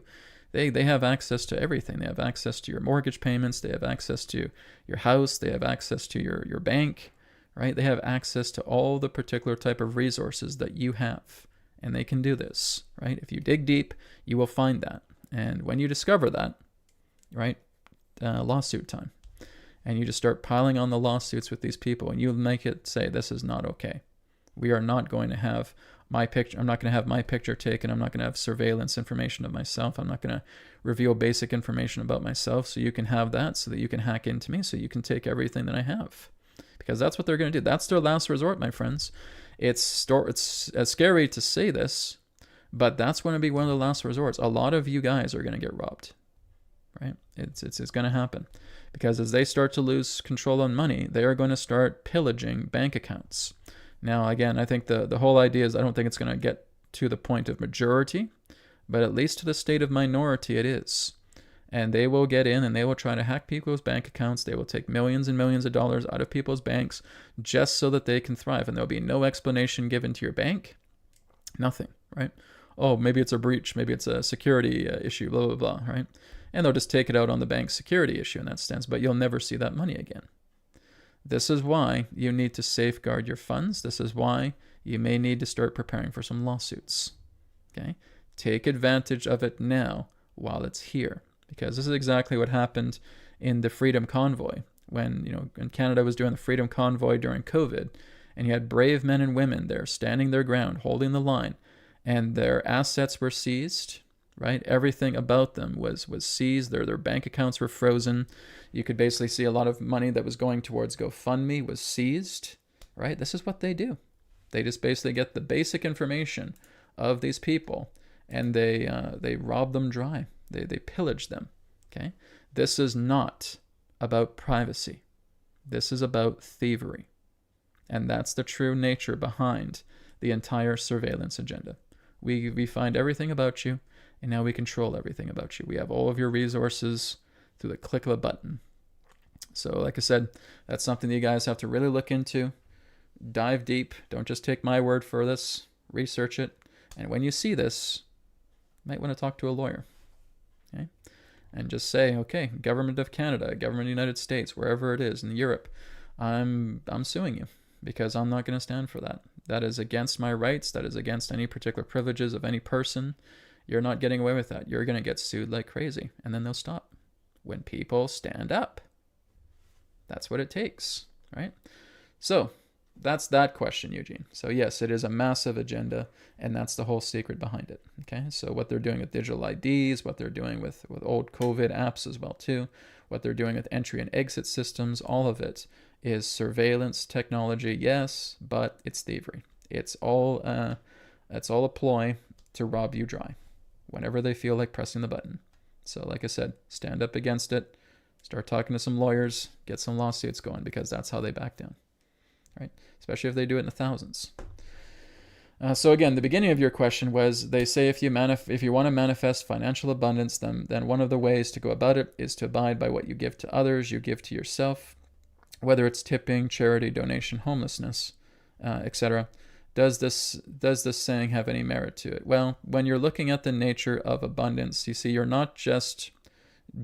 they have access to everything. They have access to your mortgage payments. They have access to your house. They have access to your bank, right? They have access to all the particular type of resources that you have. And they can do this, right? If you dig deep, you will find that. And when you discover that, right, lawsuit time. And you just start piling on the lawsuits with these people and you make it say, this is not okay. We are not going to have my picture. I'm not going to have my picture taken. I'm not going to have surveillance information of myself. I'm not going to reveal basic information about myself so you can have that, so that you can hack into me, so you can take everything that I have. Because that's what they're going to do. That's their last resort, my friends. It's scary to say this, but that's going to be one of the last resorts. A lot of you guys are going to get robbed, right? It's going to happen. Because as they start to lose control on money, they are going to start pillaging bank accounts. Now, again, I think the whole idea is I don't think it's going to get to the point of majority, but at least to the state of minority it is. And they will get in and they will try to hack people's bank accounts. They will take millions and millions of dollars out of people's banks just so that they can thrive. And there'll be no explanation given to your bank. Nothing, right? Oh, maybe it's a breach. Maybe it's a security issue, blah, blah, blah, right? And they'll just take it out on the bank's security issue in that sense, but you'll never see that money again. This is why you need to safeguard your funds. This is why you may need to start preparing for some lawsuits. Okay? Take advantage of it now while it's here. Because this is exactly what happened in the Freedom Convoy. When Canada was doing the Freedom Convoy during COVID, and you had brave men and women there standing their ground, holding the line, and their assets were seized, right? Everything about them was seized. Their bank accounts were frozen. You could basically see a lot of money that was going towards GoFundMe was seized, right? This is what they do. They just basically get the basic information of these people, and they rob them dry. They pillage them, okay? This is not about privacy. This is about thievery. And that's the true nature behind the entire surveillance agenda. We find everything about you, and now we control everything about you. We have all of your resources through the click of a button. So like I said, that's something that you guys have to really look into. Dive deep. Don't just take my word for this. Research it. And when you see this, you might want to talk to a lawyer. Okay? And just say, okay, Government of Canada, Government of the United States, wherever it is, in Europe, I'm suing you because I'm not going to stand for that. That is against my rights. That is against any particular privileges of any person. You're not getting away with that. You're going to get sued like crazy. And then they'll stop. When people stand up. That's what it takes, right? So that's that question, Eugene. So yes, it is a massive agenda, and that's the whole secret behind it. Okay, so what they're doing with digital IDs, what they're doing with old COVID apps as well too, what they're doing with entry and exit systems, all of it is surveillance technology, yes, but it's thievery. It's all a ploy to rob you dry whenever they feel like pressing the button. So like I said, stand up against it, start talking to some lawyers, get some lawsuits going, because that's how they back down, right? Especially if they do it in the thousands. So again, the beginning of your question was, they say if you want to manifest financial abundance, then one of the ways to go about it is to abide by what you give to others, you give to yourself, whether it's tipping, charity, donation, homelessness, etc. Does this saying have any merit to it? Well, when you're looking at the nature of abundance, you see you're not just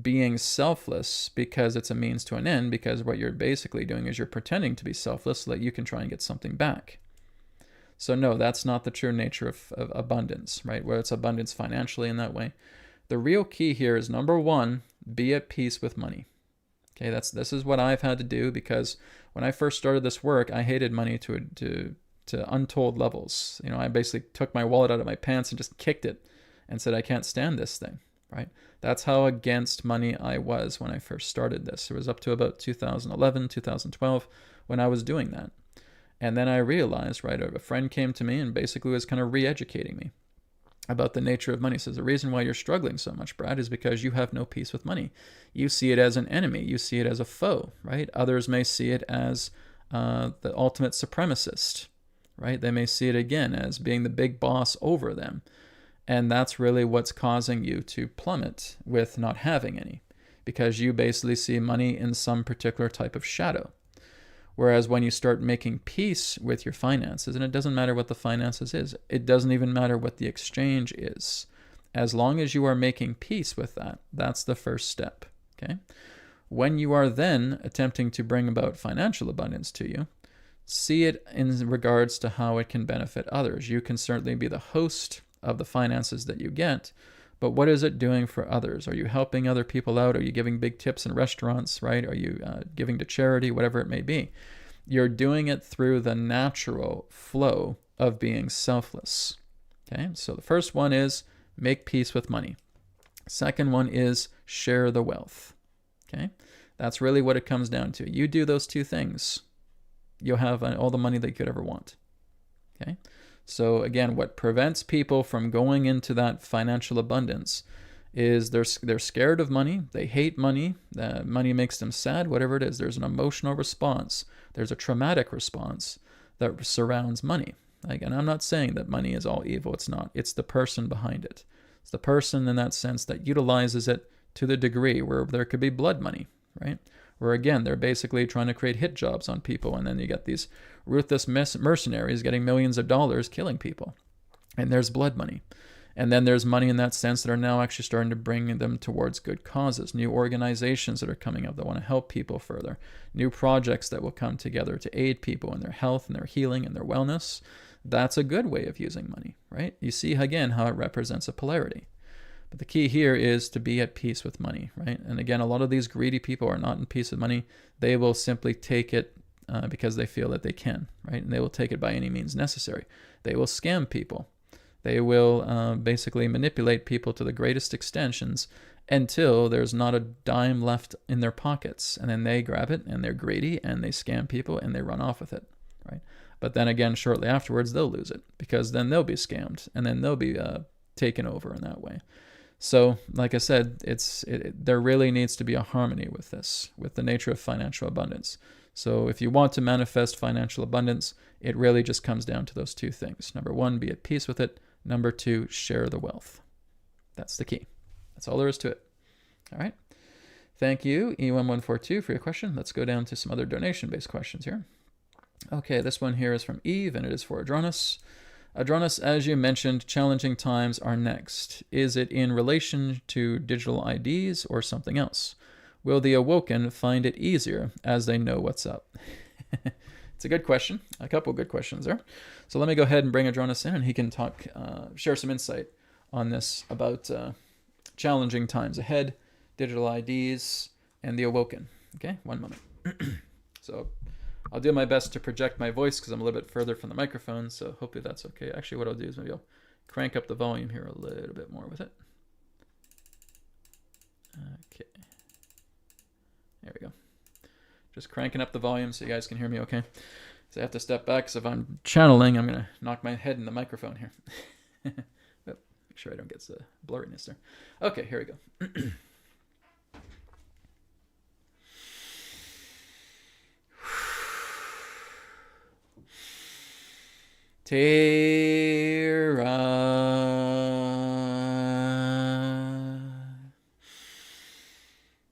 being selfless because it's a means to an end, because what you're basically doing is you're pretending to be selfless so that you can try and get something back. So no, that's not the true nature of abundance, right? Where it's abundance financially in that way. The real key here is, number one, be at peace with money. Okay, this is what I've had to do, because when I first started this work, I hated money to untold levels. You know, I basically took my wallet out of my pants and just kicked it and said, I can't stand this thing, right? That's how against money I was when I first started this. It was up to about 2011, 2012 when I was doing that. And then I realized, right, a friend came to me and basically was kind of re-educating me about the nature of money. He says, the reason why you're struggling so much, Brad, is because you have no peace with money. You see it as an enemy. You see it as a foe, right? Others may see it as the ultimate supremacist, right? They may see it again as being the big boss over them. And that's really what's causing you to plummet with not having any, because you basically see money in some particular type of shadow. Whereas when you start making peace with your finances, and it doesn't matter what the finances is, it doesn't even matter what the exchange is. As long as you are making peace with that, that's the first step, okay? When you are then attempting to bring about financial abundance to you, see it in regards to how it can benefit others. You can certainly be the host of the finances that you get, but what is it doing for others? Are you helping other people out? Are you giving big tips in restaurants, right? Are you giving to charity, whatever it may be? You're doing it through the natural flow of being selfless, okay? So the first one is make peace with money. Second one is share the wealth, okay? That's really what it comes down to. You do those two things, you'll have all the money that you could ever want, okay? So again, what prevents people from going into that financial abundance is they're scared of money. They hate money. Money makes them sad, whatever it is. There's an emotional response. There's a traumatic response that surrounds money. And I'm not saying that money is all evil. It's not. It's the person behind it. It's the person in that sense that utilizes it to the degree where there could be blood money, right? Where again, they're basically trying to create hit jobs on people, and then you get these ruthless mercenaries getting millions of dollars killing people. And there's blood money. And then there's money in that sense that are now actually starting to bring them towards good causes, new organizations that are coming up that want to help people further, new projects that will come together to aid people in their health and their healing and their wellness. That's a good way of using money, right? You see again how it represents a polarity. But the key here is to be at peace with money, right? And again, a lot of these greedy people are not in peace with money. They will simply take it because they feel that they can, right? And they will take it by any means necessary. They will scam people. They will basically manipulate people to the greatest extensions until there's not a dime left in their pockets. And then they grab it and they're greedy and they scam people and they run off with it, right? But then again, shortly afterwards, they'll lose it because then they'll be scammed and then they'll be taken over in that way. So, like I said, there really needs to be a harmony with this, with the nature of financial abundance. So if you want to manifest financial abundance, it really just comes down to those two things. Number one, be at peace with it. Number two, share the wealth. That's the key. That's all there is to it. All right. Thank you, E1142, for your question. Let's go down to some other donation-based questions here. Okay, this one here is from Eve, and it is for Adronis. Adronis, as you mentioned, challenging times are next. Is it in relation to digital IDs or something else? Will the awoken find it easier as they know what's up? It's a good question. A couple good questions there. So let me go ahead and bring Adronis in, and he can talk, share some insight on this about challenging times ahead, digital IDs, and the awoken. Okay, one moment. So I'll do my best to project my voice because I'm a little bit further from the microphone, so hopefully that's okay. Actually, what I'll do is maybe I'll crank up the volume here a little bit more with it. Okay. There we go. Just cranking up the volume so you guys can hear me okay. So I have to step back because if I'm channeling, I'm going to knock my head in the microphone here. Make sure I don't get the blurriness there. Okay, here we go. Terra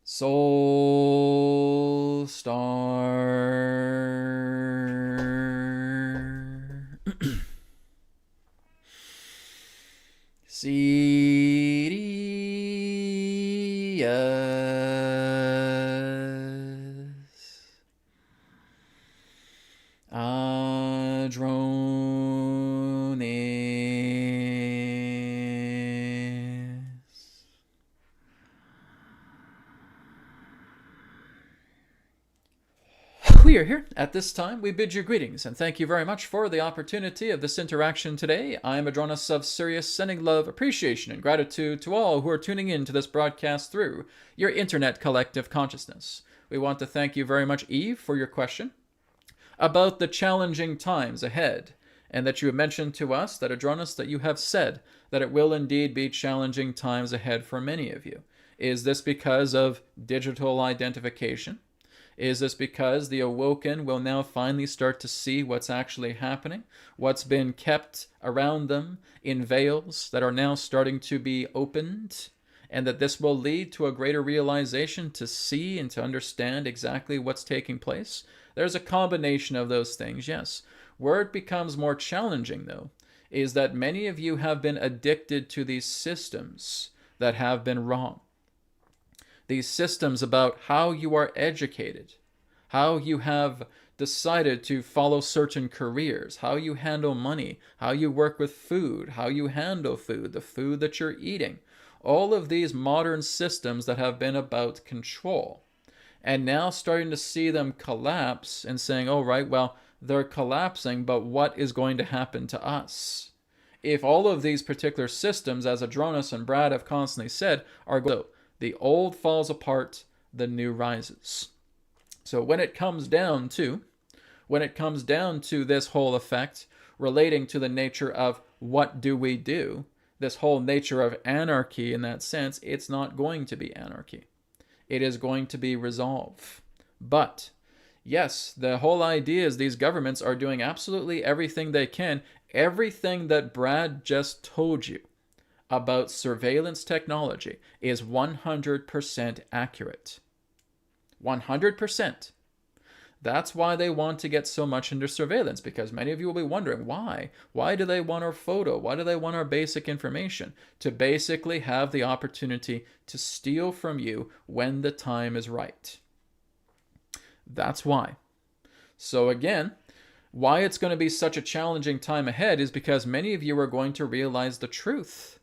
Soul Star Sirius Adronis We are here at this time. We bid you greetings and thank you very much for the opportunity of this interaction today. I am Adronis of Sirius, sending love, appreciation, and gratitude to all who are tuning in to this broadcast through your internet collective consciousness. We want to thank you very much, Eve, for your question about the challenging times ahead, and that you have mentioned to us, that Adronis, that you have said that it will indeed be challenging times ahead for many of you. Is this because of digital identification? Is this because the awoken will now finally start to see what's actually happening? What's been kept around them in veils that are now starting to be opened? And that this will lead to a greater realization to see and to understand exactly what's taking place? There's a combination of those things, yes. Where it becomes more challenging, though, is that many of you have been addicted to these systems that have been wrong. These systems about how you are educated, how you have decided to follow certain careers, how you handle money, how you work with food, how you handle food, the food that you're eating. All of these modern systems that have been about control. And now starting to see them collapse and saying, oh, right, well, they're collapsing, but what is going to happen to us? If all of these particular systems, as Adronis and Brad have constantly said, are going to the old falls apart, the new rises. So when it comes down to this whole effect relating to the nature of what do we do, this whole nature of anarchy in that sense, it's not going to be anarchy. It is going to be resolve. But yes, the whole idea is these governments are doing absolutely everything they can, everything that Brad just told you about surveillance technology is 100% accurate. 100%. That's why they want to get so much into surveillance, because many of you will be wondering, why? Why do they want our photo? Why do they want our basic information? To basically have the opportunity to steal from you when the time is right. That's why. So again, why it's going to be such a challenging time ahead is because many of you are going to realize the truth.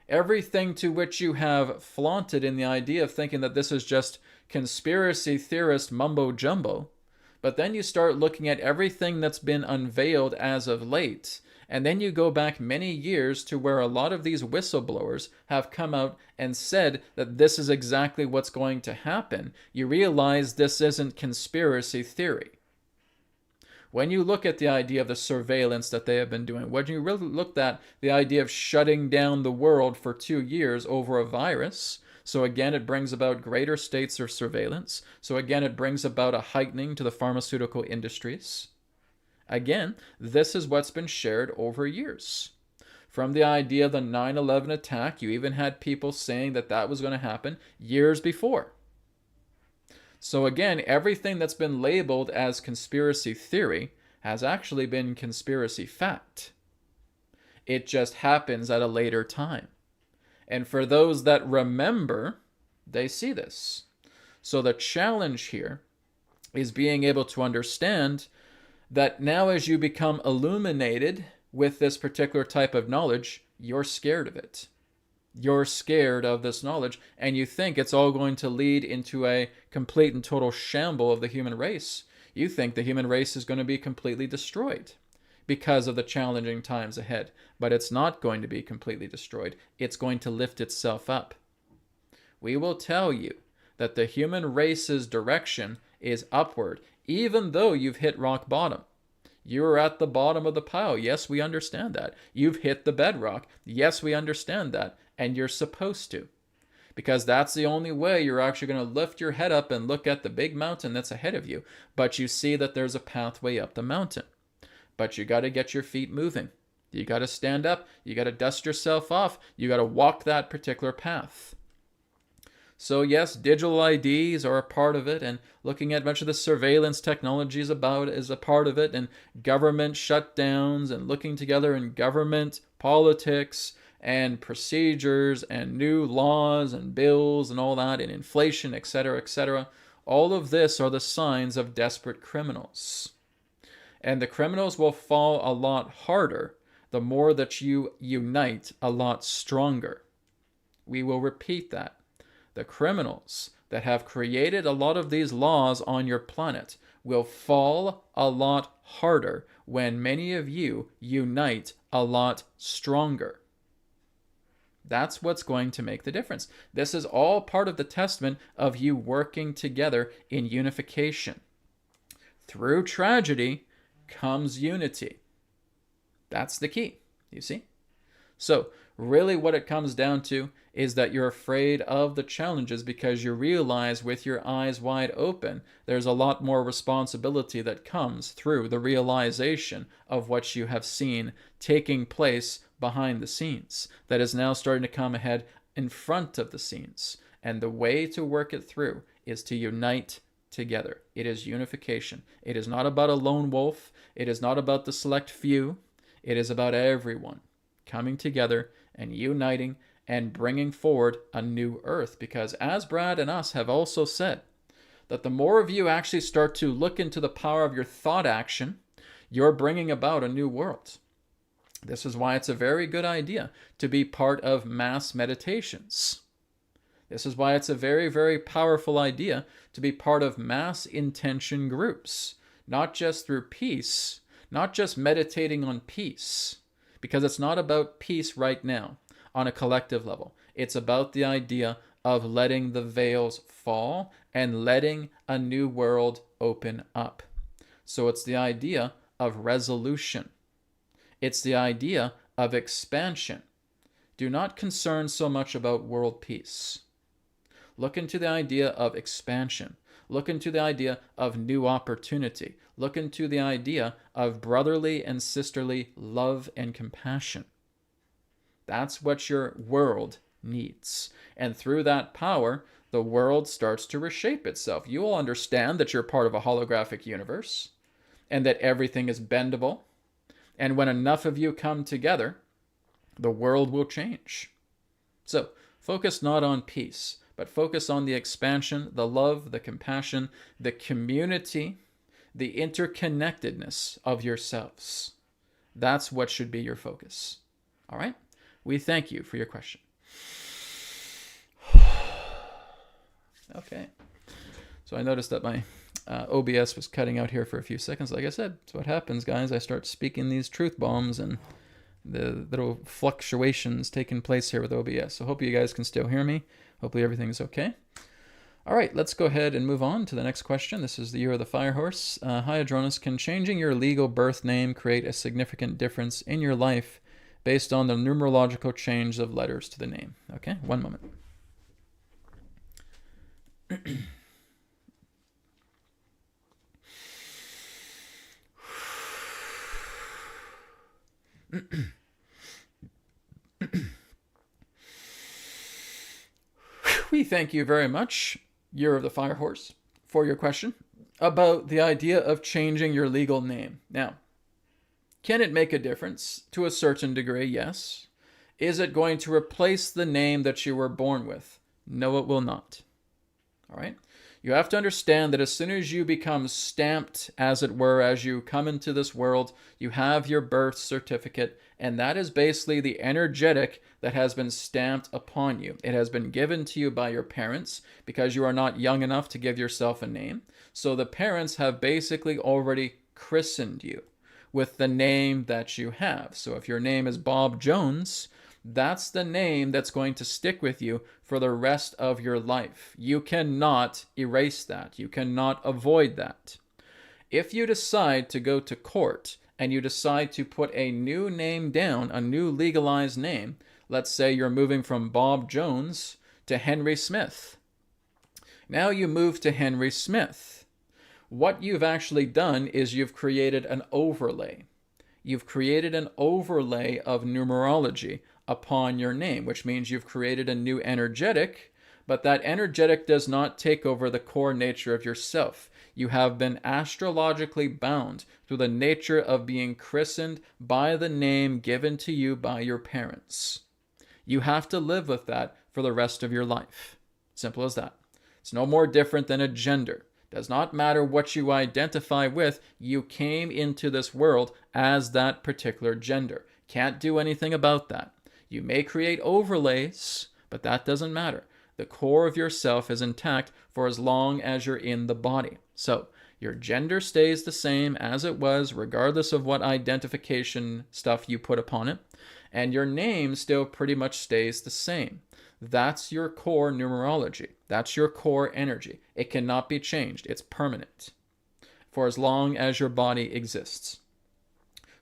Everything to which you have flaunted in the idea of thinking that this is just conspiracy theorist mumbo jumbo, but then you start looking at everything that's been unveiled as of late, And then you go back many years to where a lot of these whistleblowers have come out and said that this is exactly what's going to happen. You realize this isn't conspiracy theory. When you look at the idea of the surveillance that they have been doing, when you really look at the idea of shutting down the world for 2 years over a virus, so again, it brings about greater states of surveillance. So again, it brings about a heightening to the pharmaceutical industries. Again, this is what's been shared over years. From the idea of the 9/11 attack, you even had people saying that that was going to happen years before. So again, everything that's been labeled as conspiracy theory has actually been conspiracy fact. It just happens at a later time. And for those that remember, they see this. So the challenge here is being able to understand that now as you become illuminated with this particular type of knowledge, you're scared of it. You're scared of this knowledge, and you think it's all going to lead into a complete and total shamble of the human race. You think the human race is going to be completely destroyed because of the challenging times ahead. But it's not going to be completely destroyed. It's going to lift itself up. We will tell you that the human race's direction is upward, even though you've hit rock bottom. You're at the bottom of the pile. Yes, we understand that. You've hit the bedrock. Yes, we understand that. And you're supposed to. Because that's the only way you're actually going to lift your head up and look at the big mountain that's ahead of you. But you see that there's a pathway up the mountain. But you got to get your feet moving. You got to stand up. You got to dust yourself off. You got to walk that particular path. So yes, digital IDs are a part of it, and looking at much of the surveillance technologies about it is a part of it, and government shutdowns and looking together in government politics and procedures and new laws and bills and all that, and inflation, etc., etc. All of this are the signs of desperate criminals. And the criminals will fall a lot harder the more that you unite a lot stronger. We will repeat that. The criminals that have created a lot of these laws on your planet will fall a lot harder when many of you unite a lot stronger. That's what's going to make the difference. This is all part of the testament of you working together in unification. Through tragedy comes unity. That's the key, you see? So, really what it comes down to is that you're afraid of the challenges because you realize with your eyes wide open, there's a lot more responsibility that comes through the realization of what you have seen taking place behind the scenes that is now starting to come ahead in front of the scenes. And the way to work it through is to unite together. It is unification. It is not about a lone wolf. It is not about the select few. It is about everyone coming together and uniting and bringing forward a new earth. Because as Brad and us have also said, that the more of you actually start to look into the power of your thought action, you're bringing about a new world. This is why it's a very good idea to be part of mass meditations. This is why it's a very, very powerful idea to be part of mass intention groups. Not just through peace, not just meditating on peace, because it's not about peace right now on a collective level. It's about the idea of letting the veils fall and letting a new world open up. So it's the idea of resolution. It's the idea of expansion. Do not concern so much about world peace. Look into the idea of expansion. Look into the idea of new opportunity. Look into the idea of brotherly and sisterly love and compassion. That's what your world needs. And through that power, the world starts to reshape itself. You will understand that you're part of a holographic universe and that everything is bendable. And when enough of you come together, the world will change. So focus not on peace, but focus on the expansion, the love, the compassion, the community, the interconnectedness of yourselves. That's what should be your focus. All right? We thank you for your question. Okay. So I noticed that my OBS was cutting out here for a few seconds. Like I said, that's what happens, guys. I start speaking these truth bombs and the little fluctuations taking place here with OBS. So hope you guys can still hear me. Hopefully everything's okay. All right, let's go ahead and move on to the next question. This is the year of the fire horse. Hi, Adronis. Can changing your legal birth name create a significant difference in your life based on the numerological change of letters to the name? Okay, one moment. We thank you very much, Year of the Fire Horse, for your question about the idea of changing your legal name. Now, can it make a difference? To a certain degree, yes. Is it going to replace the name that you were born with? No, it will not. All right? You have to understand that as soon as you become stamped, as it were, as you come into this world, you have your birth certificate, and that is basically the energetic that has been stamped upon you. It has been given to you by your parents because you are not young enough to give yourself a name. So the parents have basically already christened you with the name that you have. So if your name is Bob Jones, that's the name that's going to stick with you for the rest of your life. You cannot erase that. You cannot avoid that. If you decide to go to court and you decide to put a new name down, a new legalized name, let's say you're moving from Bob Jones to Henry Smith. Now you move to Henry Smith. What you've actually done is you've created an overlay. You've created an overlay of numerology upon your name, which means you've created a new energetic, but that energetic does not take over the core nature of yourself. You have been astrologically bound through the nature of being christened by the name given to you by your parents. You have to live with that for the rest of your life. Simple as that. It's no more different than a gender. Does not matter what you identify with, you came into this world as that particular gender. Can't do anything about that. You may create overlays, but that doesn't matter. The core of yourself is intact for as long as you're in the body. So your gender stays the same as it was, regardless of what identification stuff you put upon it. And your name still pretty much stays the same. That's your core numerology. That's your core energy. It cannot be changed. It's permanent for as long as your body exists.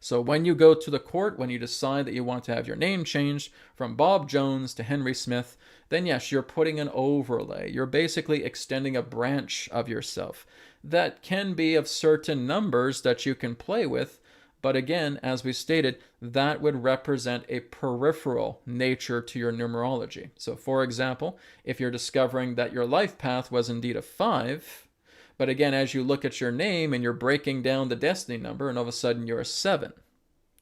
So when you go to the court, when you decide that you want to have your name changed from Bob Jones to Henry Smith, then yes, you're putting an overlay. You're basically extending a branch of yourself that can be of certain numbers that you can play with. But again, as we stated, that would represent a peripheral nature to your numerology. So for example, if you're discovering that your life path was indeed a 5, but again, as you look at your name and you're breaking down the destiny number, and all of a sudden you're a 7.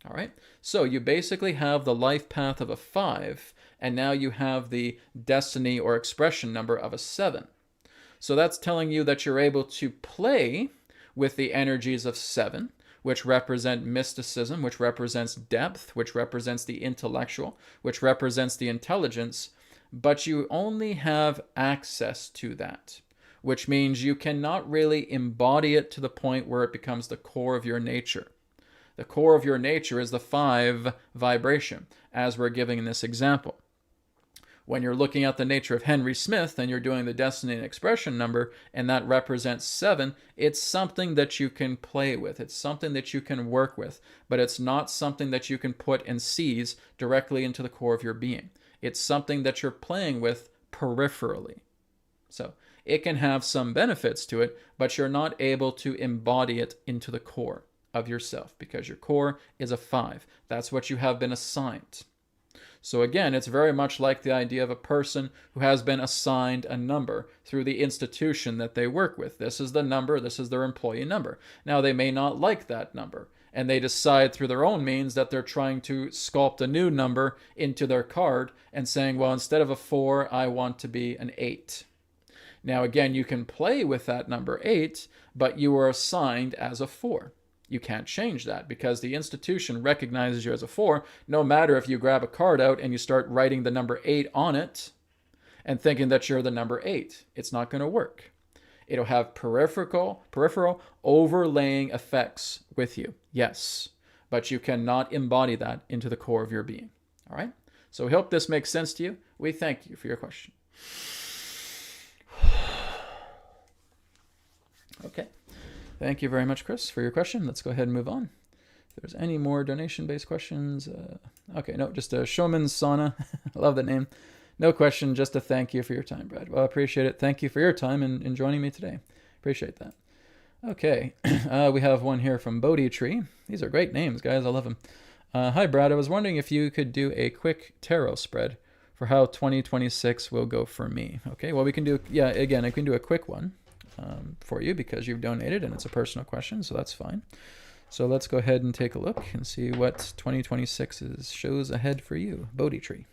All right? So you basically have the life path of a 5, and now you have the destiny or expression number of a 7. So that's telling you that you're able to play with the energies of 7, which represent mysticism, which represents depth, which represents the intellectual, which represents the intelligence, but you only have access to that, which means you cannot really embody it to the point where it becomes the core of your nature. The core of your nature is the 5 vibration, as we're giving in this example. When you're looking at the nature of Henry Smith and you're doing the destiny and expression number, and that represents 7, it's something that you can play with. It's something that you can work with, but it's not something that you can put and seize directly into the core of your being. It's something that you're playing with peripherally. So it can have some benefits to it, but you're not able to embody it into the core of yourself because your core is a 5. That's what you have been assigned. So again, it's very much like the idea of a person who has been assigned a number through the institution that they work with. This is the number, this is their employee number. Now, they may not like that number, and they decide through their own means that they're trying to sculpt a new number into their card and saying, well, instead of a 4, I want to be an 8. Now, again, you can play with that number 8, but you are assigned as a 4. You can't change that because the institution recognizes you as a 4, no matter if you grab a card out and you start writing the number 8 on it and thinking that you're the number 8. It's not going to work. It'll have peripheral overlaying effects with you, yes. but you cannot embody that into the core of your being. All right? So we hope this makes sense to you. We thank you for your question. Okay. Thank you very much, Chris, for your question. Let's go ahead and move on. If there's any more donation-based questions. Okay, no, just a Showman's Sauna. I love that name. No question, just a thank you for your time, Brad. Well, I appreciate it. Thank you for your time and joining me today. Appreciate that. Okay, we have one here from Bodhi Tree. These are great names, guys. I love them. Hi, Brad. I was wondering if you could do a quick tarot spread for how 2026 will go for me. Okay, well, we can do, yeah, again, I can do a quick one for you because you've donated and it's a personal question, so that's fine. So let's go ahead and take a look and see what 2026 shows ahead for you, Bodhi Tree.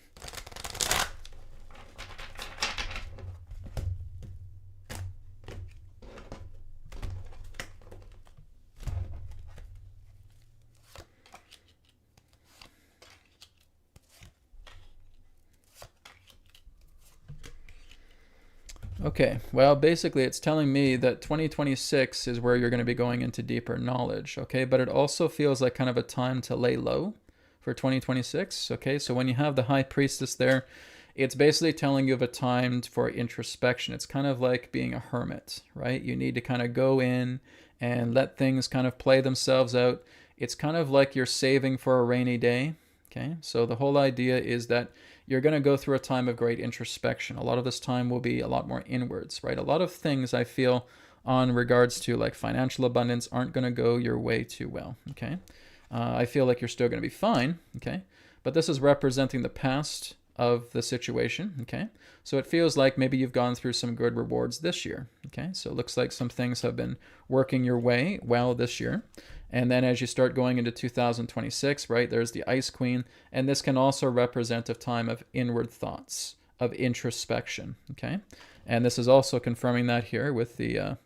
Okay, well, basically it's telling me that 2026 is where you're going to be going into deeper knowledge, okay? But it also feels like kind of a time to lay low for 2026, okay? So when you have the High Priestess there, it's basically telling you of a time for introspection. It's kind of like being a hermit, right? You need to kind of go in and let things kind of play themselves out. It's kind of like you're saving for a rainy day, okay? So the whole idea is that you're going to go through a time of great introspection. A lot of this time will be a lot more inwards, right? A lot of things I feel on regards to like financial abundance aren't going to go your way too well, okay? I feel like you're still going to be fine, okay? But this is representing the past of the situation, okay? So it feels like maybe you've gone through some good rewards this year, okay? So it looks like some things have been working your way well this year. And then as you start going into 2026, right, there's the Ice Queen. And this can also represent a time of inward thoughts, of introspection, okay? And this is also confirming that here with the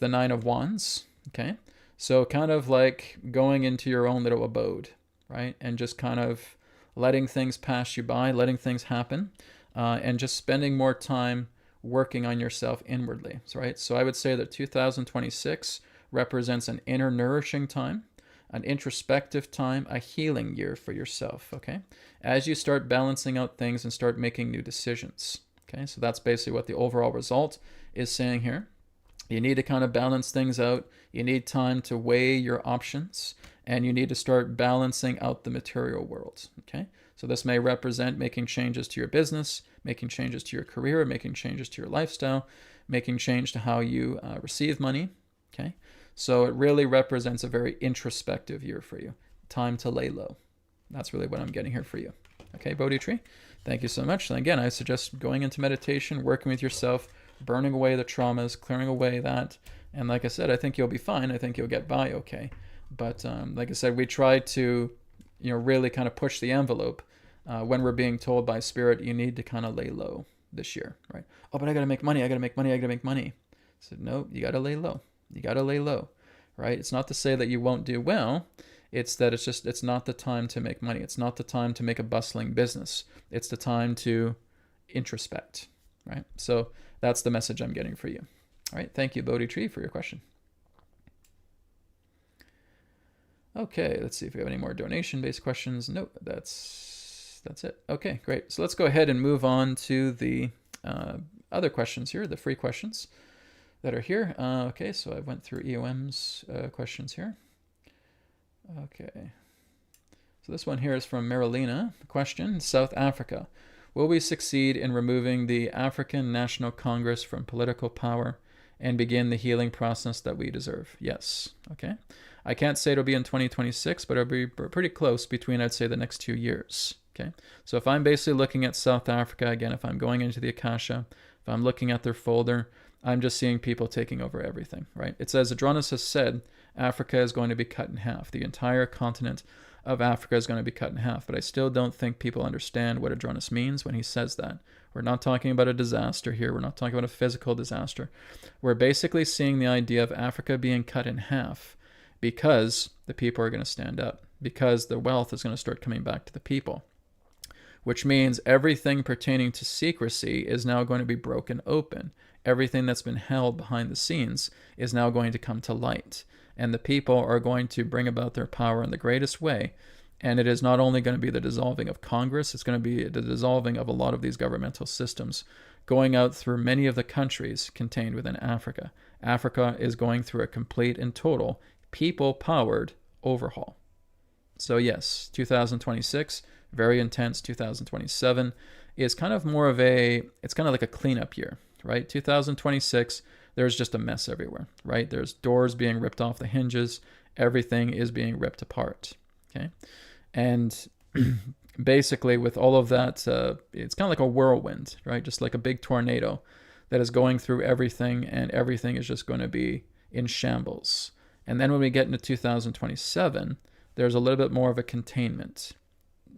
Nine of Wands, okay? So kind of like going into your own little abode, right? And just kind of letting things pass you by, letting things happen, and just spending more time working on yourself inwardly, right? So I would say that 2026 represents an inner nourishing time, an introspective time, a healing year for yourself, okay? As you start balancing out things and start making new decisions, okay? So that's basically what the overall result is saying here. You need to kind of balance things out. You need time to weigh your options, and you need to start balancing out the material world, okay? So this may represent making changes to your business, making changes to your career, making changes to your lifestyle, making change to how you receive money, okay? So it really represents a very introspective year for you. Time to lay low. That's really what I'm getting here for you. Okay, Bodhi Tree, thank you so much. And again, I suggest going into meditation, working with yourself, burning away the traumas, clearing away that. And like I said, I think you'll be fine. I think you'll get by okay. But like I said, we try to, really kind of push the envelope when we're being told by Spirit, you need to kind of lay low this year, right? Oh, but I got to make money. I got to make money. I got to make money. I said, no, you got to lay low. You got to lay low, right? It's not to say that you won't do well. It's that it's not the time to make money. It's not the time to make a bustling business. It's the time to introspect, right? So that's the message I'm getting for you. All right. Thank you, Bodhi Tree, for your question. Okay. Let's see if we have any more donation-based questions. Nope. That's it. Okay, great. So let's go ahead and move on to the other questions here, the free questions that are here. Okay, so I went through EOM's questions here. Okay. So this one here is from Marilena. Question, South Africa. Will we succeed in removing the African National Congress from political power and begin the healing process that we deserve? Yes. Okay. I can't say it'll be in 2026, but it'll be pretty close between, I'd say, the next 2 years. Okay. So if I'm basically looking at South Africa, again, if I'm going into the Akasha, if I'm looking at their folder, I'm just seeing people taking over everything, right? It says, Adronis has said, Africa is going to be cut in half. The entire continent of Africa is going to be cut in half. But I still don't think people understand what Adronis means when he says that. We're not talking about a disaster here. We're not talking about a physical disaster. We're basically seeing the idea of Africa being cut in half because the people are going to stand up, because the wealth is going to start coming back to the people, which means everything pertaining to secrecy is now going to be broken open. everything that's been held behind the scenes is now going to come to light. And the people are going to bring about their power in the greatest way. And it is not only going to be the dissolving of Congress, it's going to be the dissolving of a lot of these governmental systems, going out through many of the countries contained within Africa. Africa is going through a complete and total people-powered overhaul. So yes, 2026, very intense. 2027 is kind of more of it's kind of like a cleanup year, right? 2026, there's just a mess everywhere, right? There's doors being ripped off the hinges. Everything is being ripped apart, okay? And basically with all of that, it's kind of like a whirlwind, right? Just like a big tornado that is going through everything, and everything is just going to be in shambles. And then when we get into 2027, there's a little bit more of a containment.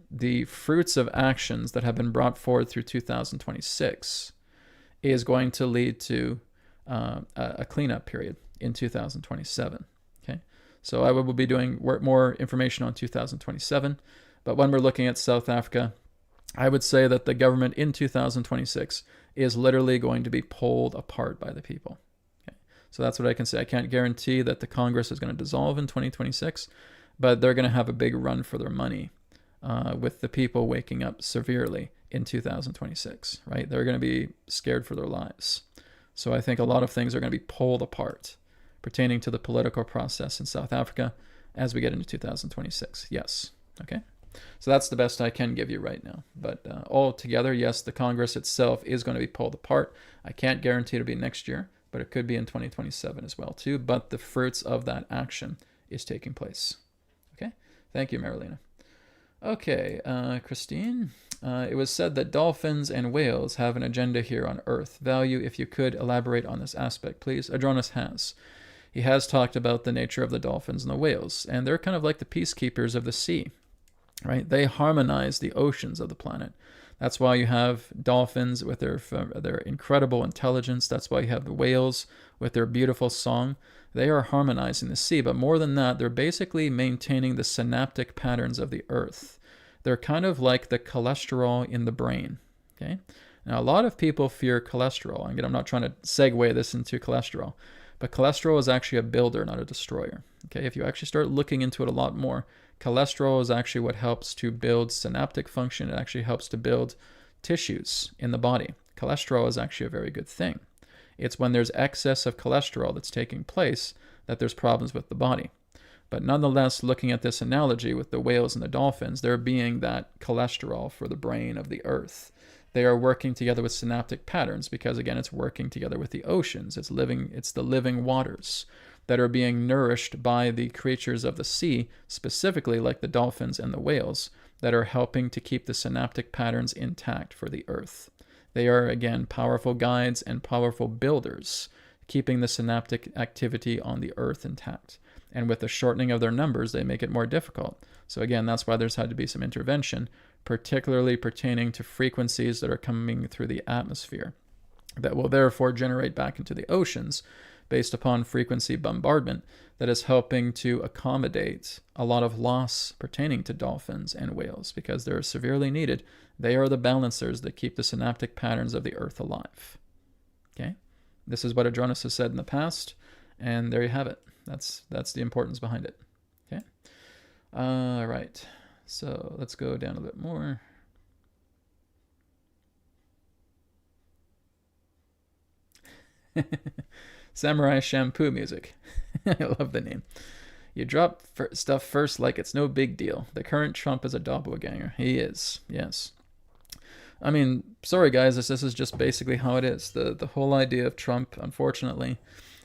The fruits of actions that have been brought forward through 2026 is going to lead to a cleanup period in 2027. Okay, so I will be doing more information on 2027, but when we're looking at South Africa, I would say that the government in 2026 is literally going to be pulled apart by the people. Okay, so that's what I can say. I can't guarantee that the Congress is going to dissolve in 2026, but they're going to have a big run for their money with the people waking up severely in 2026, right? They're going to be scared for their lives. So I think a lot of things are going to be pulled apart pertaining to the political process in South Africa as we get into 2026. Yes. Okay. So that's the best I can give you right now. But altogether, yes, the Congress itself is going to be pulled apart. I can't guarantee it'll be next year, but it could be in 2027 as well too. But the fruits of that action is taking place. Okay. Thank you, Marilena. Okay, Christine. It was said that dolphins and whales have an agenda here on Earth. Value, if you could elaborate on this aspect, please. Adronis has. He has talked about the nature of the dolphins and the whales, and they're kind of like the peacekeepers of the sea, right? They harmonize the oceans of the planet. That's why you have dolphins with their incredible intelligence. That's why you have the whales with their beautiful song. They are harmonizing the sea, but more than that, they're basically maintaining the synaptic patterns of the earth. They're kind of like the cholesterol in the brain, okay? Now, a lot of people fear cholesterol. Again, I'm not trying to segue this into cholesterol, but cholesterol is actually a builder, not a destroyer, okay? If you actually start looking into it a lot more, cholesterol is actually what helps to build synaptic function. It actually helps to build tissues in the body. Cholesterol is actually a very good thing. It's when there's excess of cholesterol that's taking place that there's problems with the body. But nonetheless, looking at this analogy with the whales and the dolphins, they're being that cholesterol for the brain of the earth. They are working together with synaptic patterns because, again, it's working together with the oceans. It's the living waters that are being nourished by the creatures of the sea, specifically like the dolphins and the whales, that are helping to keep the synaptic patterns intact for the earth. They are, again, powerful guides and powerful builders, keeping the synaptic activity on the earth intact. And with the shortening of their numbers, they make it more difficult. So again, that's why there's had to be some intervention, particularly pertaining to frequencies that are coming through the atmosphere, that will therefore generate back into the oceans based upon frequency bombardment that is helping to accommodate a lot of loss pertaining to dolphins and whales because they're severely needed. They are the balancers that keep the synaptic patterns of the earth alive. Okay? This is what Adronis has said in the past, and there you have it. That's the importance behind it. Okay? All right. So let's go down a bit more. Samurai shampoo music. I love the name. You drop stuff first like it's no big deal. The current Trump is a doppelganger. He is, yes. I mean, sorry guys, this is just basically how it is. The whole idea of Trump, unfortunately,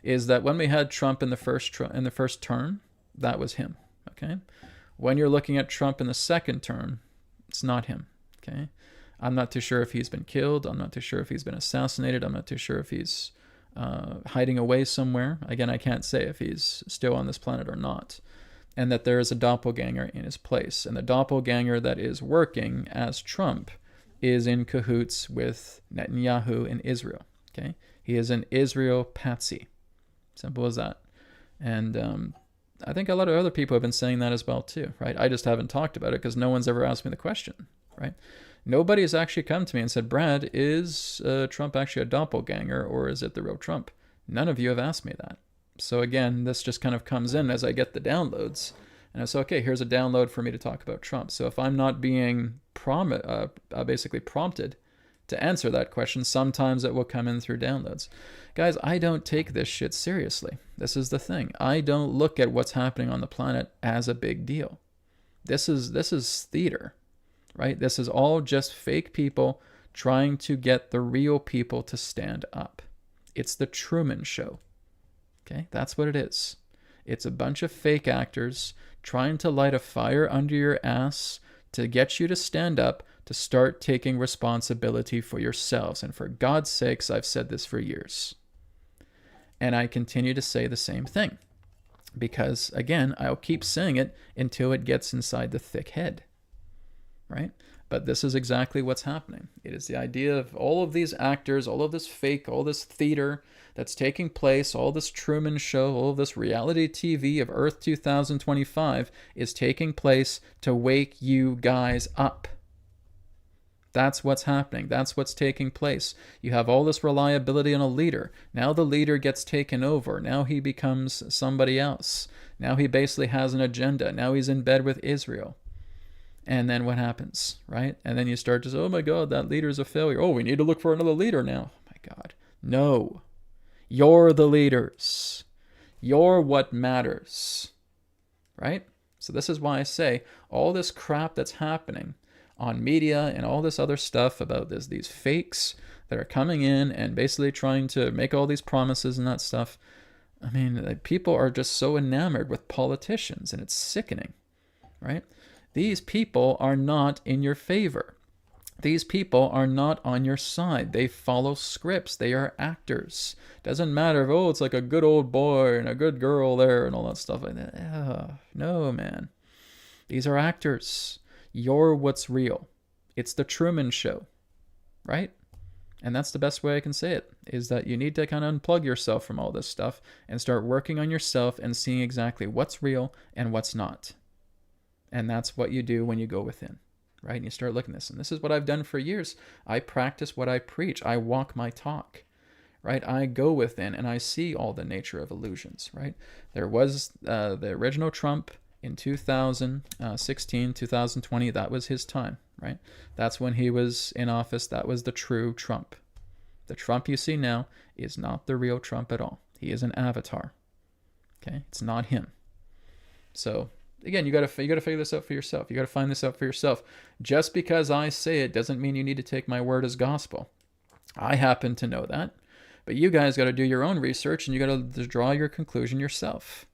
is that when we had Trump in the first term, that was him. Okay. When you're looking at Trump in the second term, it's not him. Okay. I'm not too sure if he's been killed. I'm not too sure if he's been assassinated. I'm not too sure if he's hiding away somewhere. Again, I can't say if he's still on this planet or not. And that there is a doppelganger in his place. And the doppelganger that is working as Trump is in cahoots with Netanyahu in Israel. Okay, he is an Israel patsy. Simple as that. And I think a lot of other people have been saying that as well too, right? I just haven't talked about it because no one's ever asked me the question, right? Nobody has actually come to me and said, Brad, is Trump actually a doppelganger, or is it the real Trump? None of you have asked me that. So again, this just kind of comes in as I get the downloads. And I say, okay, here's a download for me to talk about Trump. So if I'm not being basically prompted to answer that question, sometimes it will come in through downloads. Guys, I don't take this shit seriously. This is the thing. I don't look at what's happening on the planet as a big deal. This is theater, right? This is all just fake people trying to get the real people to stand up. It's the Truman Show. Okay, that's what it is. It's a bunch of fake actors trying to light a fire under your ass to get you to stand up, to start taking responsibility for yourselves. And for God's sakes, I've said this for years. And I continue to say the same thing. Because, again, I'll keep saying it until it gets inside the thick head. Right? But this is exactly what's happening. It is the idea of all of these actors, all of this fake, all this theater that's taking place, all this Truman Show, all of this reality TV of Earth 2025 is taking place to wake you guys up. That's what's happening. That's what's taking place. You have all this reliability on a leader. Now the leader gets taken over. Now he becomes somebody else. Now he basically has an agenda. Now he's in bed with Israel. And then what happens, right? And then you start to say, oh my God, that leader's a failure. Oh, we need to look for another leader now. Oh my God. No. You're the leaders. You're what matters. Right? So this is why I say all this crap that's happening on media and all this other stuff about these fakes that are coming in and basically trying to make all these promises and that stuff. I mean, people are just so enamored with politicians, and it's sickening, right? These people are not in your favor. These people are not on your side. They follow scripts. They are actors. Doesn't matter if, oh, it's like a good old boy and a good girl there and all that stuff like that. No, man. These are actors. You're what's real. It's the Truman Show, right? And that's the best way I can say it, is that you need to kind of unplug yourself from all this stuff and start working on yourself and seeing exactly what's real and what's not. And that's what you do when you go within, right? And you start looking at this. And this is what I've done for years. I practice what I preach. I walk my talk, right? I go within and I see all the nature of illusions, right? There was the original Trump in 2016, 2020. That was his time, right? That's when he was in office. That was the true Trump. The Trump you see now is not the real Trump at all. He is an avatar, okay? It's not him. So again, you got to figure this out for yourself. You got to find this out for yourself. Just because I say it doesn't mean you need to take my word as gospel. I happen to know that, but you guys got to do your own research and you got to draw your conclusion yourself.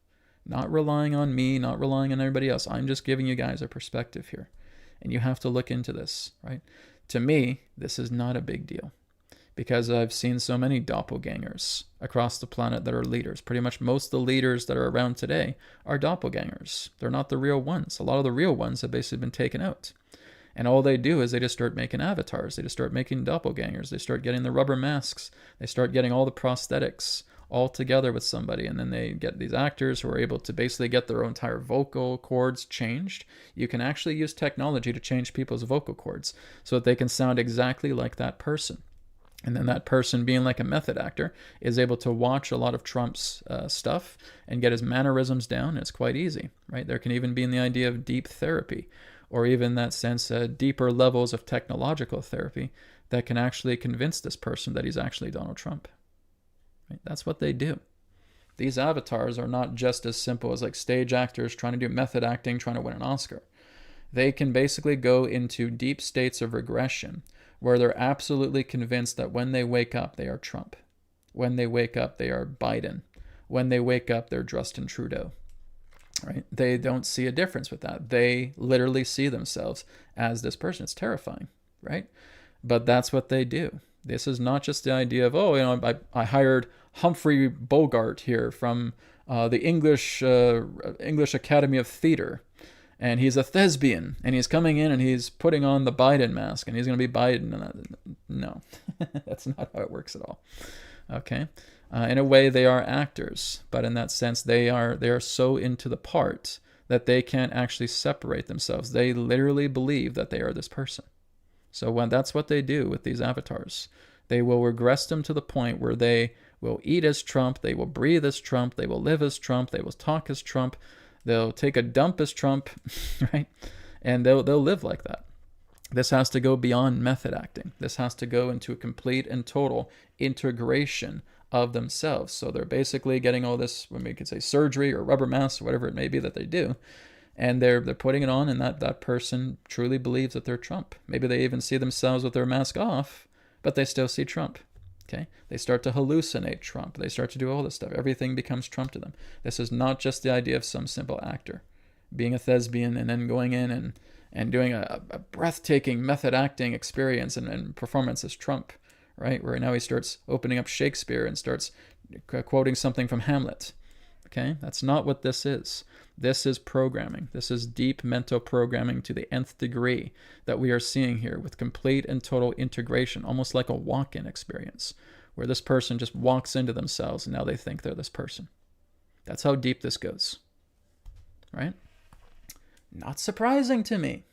Not relying on me, not relying on everybody else. I'm just giving you guys a perspective here, and you have to look into this, right? To me, this is not a big deal, because I've seen so many doppelgangers across the planet that are leaders. Pretty much most of the leaders that are around today are doppelgangers. They're not the real ones. A lot of the real ones have basically been taken out. And all they do is they just start making avatars. They just start making doppelgangers. They start getting the rubber masks. They start getting all the prosthetics all together with somebody. And then they get these actors who are able to basically get their entire vocal cords changed. You can actually use technology to change people's vocal cords so that they can sound exactly like that person. And then that person, being like a method actor, is able to watch a lot of Trump's stuff and get his mannerisms down. It's quite easy, right? There can even be in the idea of deep therapy, or even that sense, deeper levels of technological therapy that can actually convince this person that he's actually Donald Trump. Right? That's what they do. These avatars are not just as simple as like stage actors trying to do method acting, trying to win an Oscar. They can basically go into deep states of regression where they're absolutely convinced that when they wake up, they are Trump. When they wake up, they are Biden. When they wake up, they're Justin Trudeau. Right? They don't see a difference with that. They literally see themselves as this person. It's terrifying, right? But that's what they do. This is not just the idea of, oh, you know, I hired Humphrey Bogart here from the English Academy of Theater, and he's a thespian, and he's coming in and he's putting on the Biden mask, and he's going to be Biden. And no, that's not how it works at all. Okay, in a way, they are actors, but in that sense, they are so into the part that they can't actually separate themselves. They literally believe that they are this person. So when that's what they do with these avatars, they will regress them to the point where they will eat as Trump, they will breathe as Trump, they will live as Trump, they will talk as Trump, they'll take a dump as Trump, right? And they'll live like that. This has to go beyond method acting. This has to go into a complete and total integration of themselves. So they're basically getting all this, when we could say surgery or rubber masks or whatever it may be that they do, and they're putting it on, and that person truly believes that they're Trump. Maybe they even see themselves with their mask off, but they still see Trump. Okay? They start to hallucinate Trump. They start to do all this stuff. Everything becomes Trump to them. This is not just the idea of some simple actor being a thespian and then going in and doing a breathtaking method acting experience and performance as Trump, right? Where now he starts opening up Shakespeare and starts quoting something from Hamlet. Okay? That's not what this is. This is programming. This is deep mental programming to the nth degree that we are seeing here, with complete and total integration, almost like a walk-in experience, where this person just walks into themselves and now they think they're this person. That's how deep this goes, right? Not surprising to me.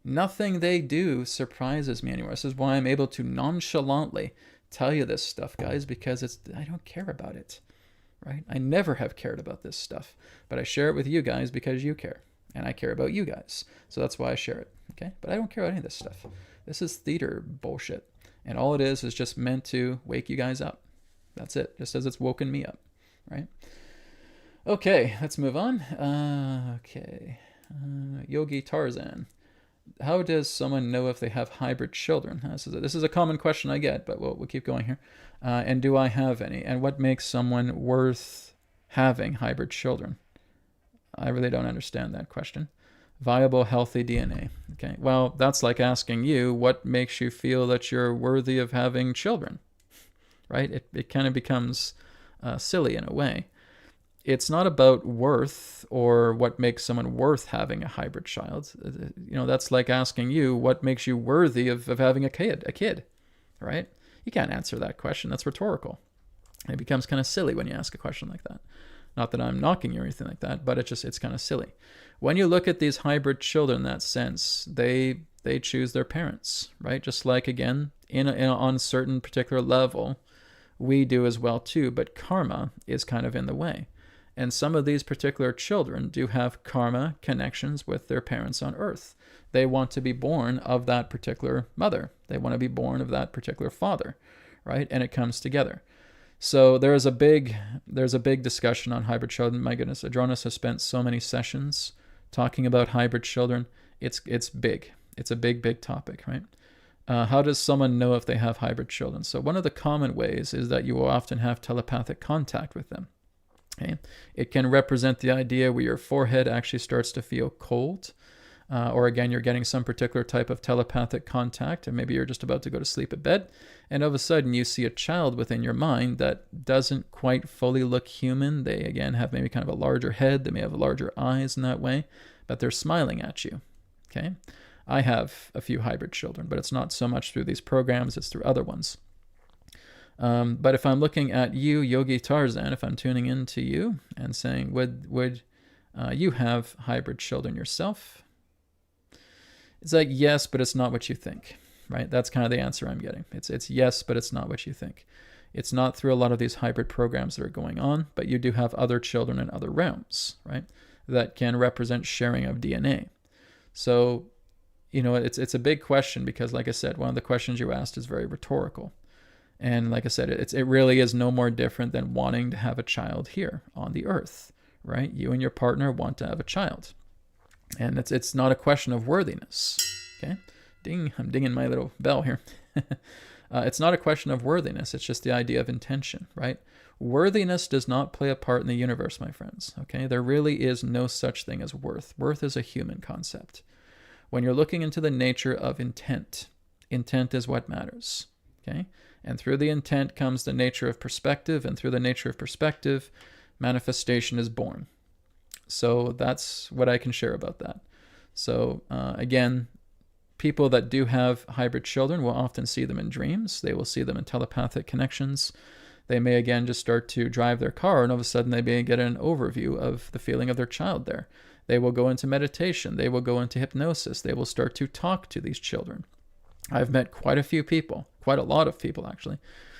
Nothing they do surprises me anymore. This is why I'm able to nonchalantly tell you this stuff, guys, because I don't care about it. Right? I never have cared about this stuff, but I share it with you guys because you care, and I care about you guys. So that's why I share it. Okay? But I don't care about any of this stuff. This is theater bullshit. And all it is just meant to wake you guys up. That's it. Just as it's woken me up. Right? Okay, let's move on. Yogi Tarzan. How does someone know if they have hybrid children? This is a common question I get, but we'll keep going here. And do I have any? And what makes someone worth having hybrid children? I really don't understand that question. Viable, healthy DNA. Okay, well, that's like asking you, what makes you feel that you're worthy of having children? Right? It kind of becomes silly in a way. It's not about worth or what makes someone worth having a hybrid child. That's like asking you what makes you worthy of having a kid, right? You can't answer that question. That's rhetorical. It becomes kind of silly when you ask a question like that. Not that I'm knocking you or anything like that, but it's kind of silly. When you look at these hybrid children in that sense, they choose their parents, right? Just like, again, on a certain particular level, we do as well too, but karma is kind of in the way. And some of these particular children do have karma connections with their parents on earth. They want to be born of that particular mother. They want to be born of that particular father, right? And it comes together. So there's a big discussion on hybrid children. My goodness, Adronis has spent so many sessions talking about hybrid children. It's big. It's a big topic, right? How does someone know if they have hybrid children? So one of the common ways is that you will often have telepathic contact with them. Okay. It can represent the idea where your forehead actually starts to feel cold, or again, you're getting some particular type of telepathic contact, and maybe you're just about to go to sleep at bed, and all of a sudden you see a child within your mind that doesn't quite fully look human. They, again, have maybe kind of a larger head. They may have larger eyes in that way, but they're smiling at you. Okay. I have a few hybrid children, but it's not so much through these programs, it's through other ones. But if I'm looking at you, Yogi Tarzan, if I'm tuning in to you and saying, would you have hybrid children yourself? It's like, yes, but it's not what you think, right? That's kind of the answer I'm getting. It's yes, but it's not what you think. It's not through a lot of these hybrid programs that are going on, but you do have other children in other realms, right? That can represent sharing of DNA. So, it's a big question because, like I said, one of the questions you asked is very rhetorical. And like I said, it really is no more different than wanting to have a child here on the earth, right? You and your partner want to have a child. And it's not a question of worthiness, okay? Ding, I'm dinging my little bell here. It's not a question of worthiness. It's just the idea of intention, right? Worthiness does not play a part in the universe, my friends, okay? There really is no such thing as worth. Worth is a human concept. When you're looking into the nature of intent is what matters, okay? And through the intent comes the nature of perspective, and through the nature of perspective, manifestation is born. So that's what I can share about that. So again, people that do have hybrid children will often see them in dreams. They will see them in telepathic connections. They may, again, just start to drive their car, and all of a sudden they may get an overview of the feeling of their child there. They will go into meditation. They will go into hypnosis. They will start to talk to these children. I've met quite a few people, quite a lot of people actually,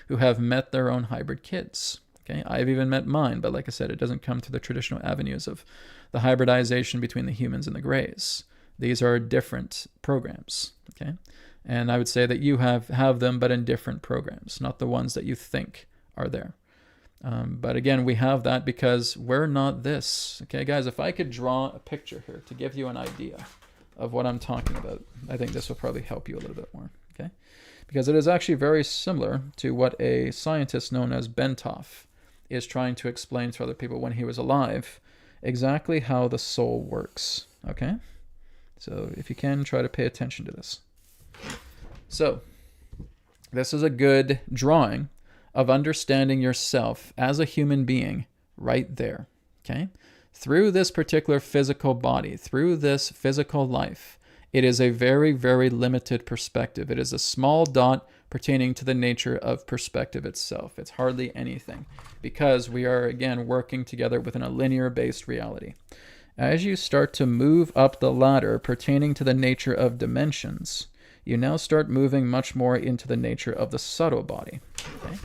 who have met their own hybrid kids. Okay, I've even met mine, but like I said, it doesn't come through the traditional avenues of the hybridization between the humans and the grays. These are different programs, okay? And I would say that you have them, but in different programs, not the ones that you think are there. But again, we have that because we're not this. Okay, guys, if I could draw a picture here to give you an idea of what I'm talking about, I think this will probably help you a little bit more, okay? Because it is actually very similar to what a scientist known as Bentoff is trying to explain to other people when he was alive, exactly how the soul works, okay? So if you can, try to pay attention to this. So this is a good drawing of understanding yourself as a human being right there, okay? Through this particular physical body, through this physical life, it is a very, very limited perspective. It is a small dot pertaining to the nature of perspective itself. It's hardly anything because we are, again, working together within a linear-based reality. As you start to move up the ladder pertaining to the nature of dimensions, you now start moving much more into the nature of the subtle body. Okay?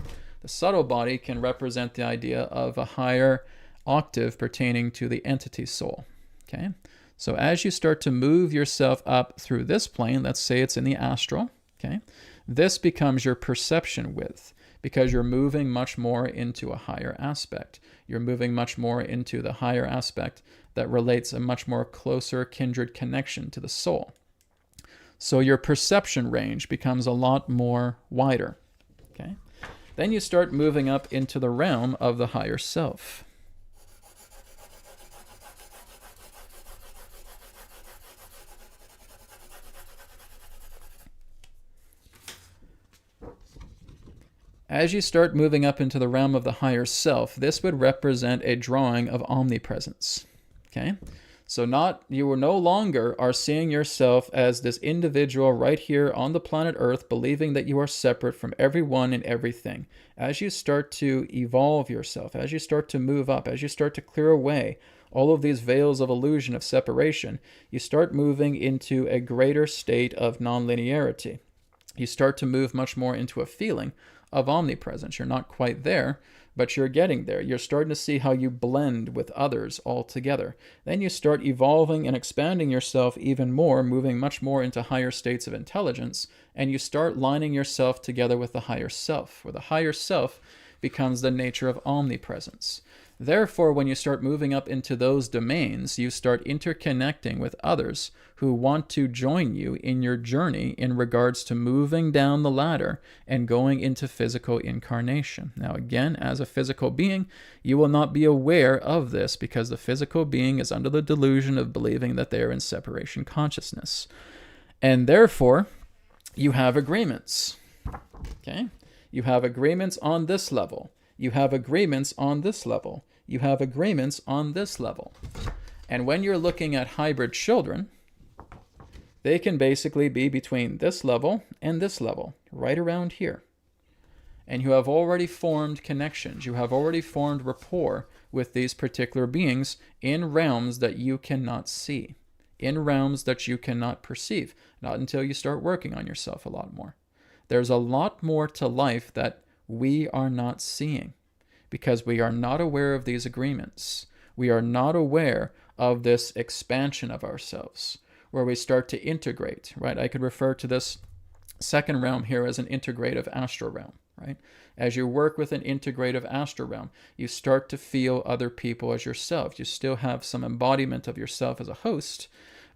The subtle body can represent the idea of a higher octave pertaining to the entity soul. Okay? So as you start to move yourself up through this plane, let's say it's in the astral, okay? This becomes your perception width because you're moving much more into a higher aspect. You're moving much more into the higher aspect that relates a much more closer kindred connection to the soul. So your perception range becomes a lot more wider, okay? Then you start moving up into the realm of the higher self. As you start moving up into the realm of the higher self, this would represent a drawing of omnipresence, okay? So you no longer are seeing yourself as this individual right here on the planet Earth, believing that you are separate from everyone and everything. As you start to evolve yourself, as you start to move up, as you start to clear away all of these veils of illusion of separation, you start moving into a greater state of non-linearity. You start to move much more into a feeling of omnipresence. You're not quite there, but you're getting there. You're starting to see how you blend with others all together. Then you start evolving and expanding yourself even more, moving much more into higher states of intelligence, and you start lining yourself together with the higher self, where the higher self becomes the nature of omnipresence. Therefore, when you start moving up into those domains, you start interconnecting with others who want to join you in your journey in regards to moving down the ladder and going into physical incarnation. Now, again, as a physical being, you will not be aware of this because the physical being is under the delusion of believing that they are in separation consciousness. And therefore, you have agreements. Okay? You have agreements on this level. You have agreements on this level. You have agreements on this level. And when you're looking at hybrid children, they can basically be between this level and this level, right around here. And you have already formed connections. You have already formed rapport with these particular beings in realms that you cannot see, in realms that you cannot perceive, not until you start working on yourself a lot more. There's a lot more to life that we are not seeing because we are not aware of these agreements. We are not aware of this expansion of ourselves where we start to integrate, right? I could refer to this second realm here as an integrative astral realm, right? As you work with an integrative astral realm, you start to feel other people as yourself. You still have some embodiment of yourself as a host,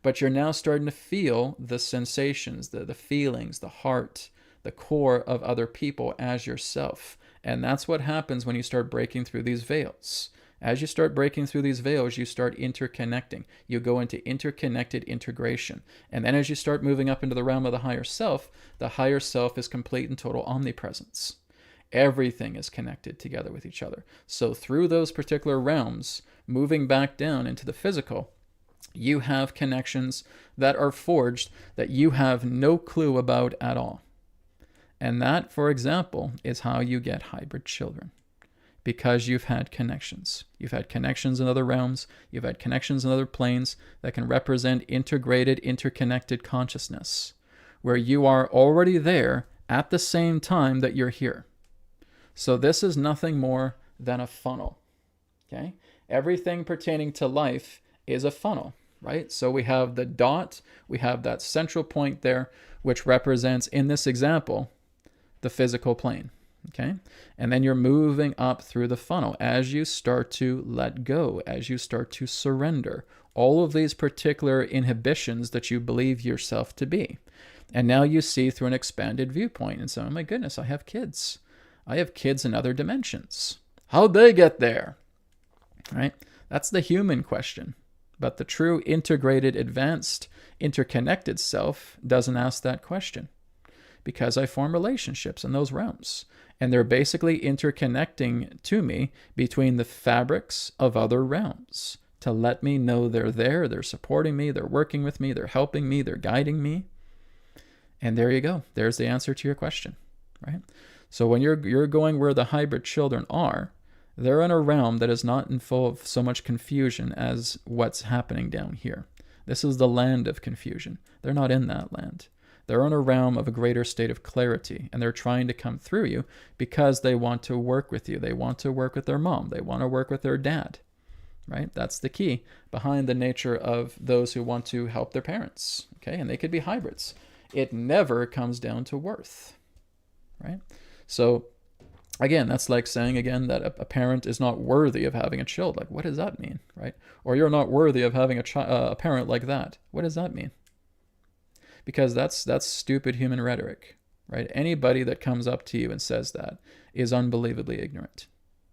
but you're now starting to feel the sensations, the feelings, the heart, the core of other people as yourself. And that's what happens when you start breaking through these veils. As you start breaking through these veils, you start interconnecting. You go into interconnected integration. And then as you start moving up into the realm of the higher self is complete and total omnipresence. Everything is connected together with each other. So through those particular realms, moving back down into the physical, you have connections that are forged that you have no clue about at all. And that, for example, is how you get hybrid children. Because you've had connections. You've had connections in other realms. You've had connections in other planes that can represent integrated, interconnected consciousness, where you are already there at the same time that you're here. So this is nothing more than a funnel. Okay? Everything pertaining to life is a funnel, right? So we have the dot, we have that central point there, which represents, in this example, the physical plane. Okay? And then you're moving up through the funnel as you start to let go, as you start to surrender all of these particular inhibitions that you believe yourself to be. And now you see through an expanded viewpoint and say, oh my goodness, I have kids. I have kids in other dimensions. How'd they get there? Right? That's the human question. But the true integrated, advanced, interconnected self doesn't ask that question, because I form relationships in those realms. And they're basically interconnecting to me between the fabrics of other realms to let me know they're there, they're supporting me, they're working with me, they're helping me, they're guiding me. And there you go. There's the answer to your question, right? So when you're going where the hybrid children are, they're in a realm that is not in full of so much confusion as what's happening down here. This is the land of confusion. They're not in that land. They're in a realm of a greater state of clarity, and they're trying to come through you because they want to work with you. They want to work with their mom. They want to work with their dad, right? That's the key behind the nature of those who want to help their parents, okay? And they could be hybrids. It never comes down to worth, right? So again, that's like saying again that a parent is not worthy of having a child. Like, what does that mean, right? Or you're not worthy of having a parent like that. What does that mean? Because that's stupid human rhetoric, right? Anybody that comes up to you and says that is unbelievably ignorant,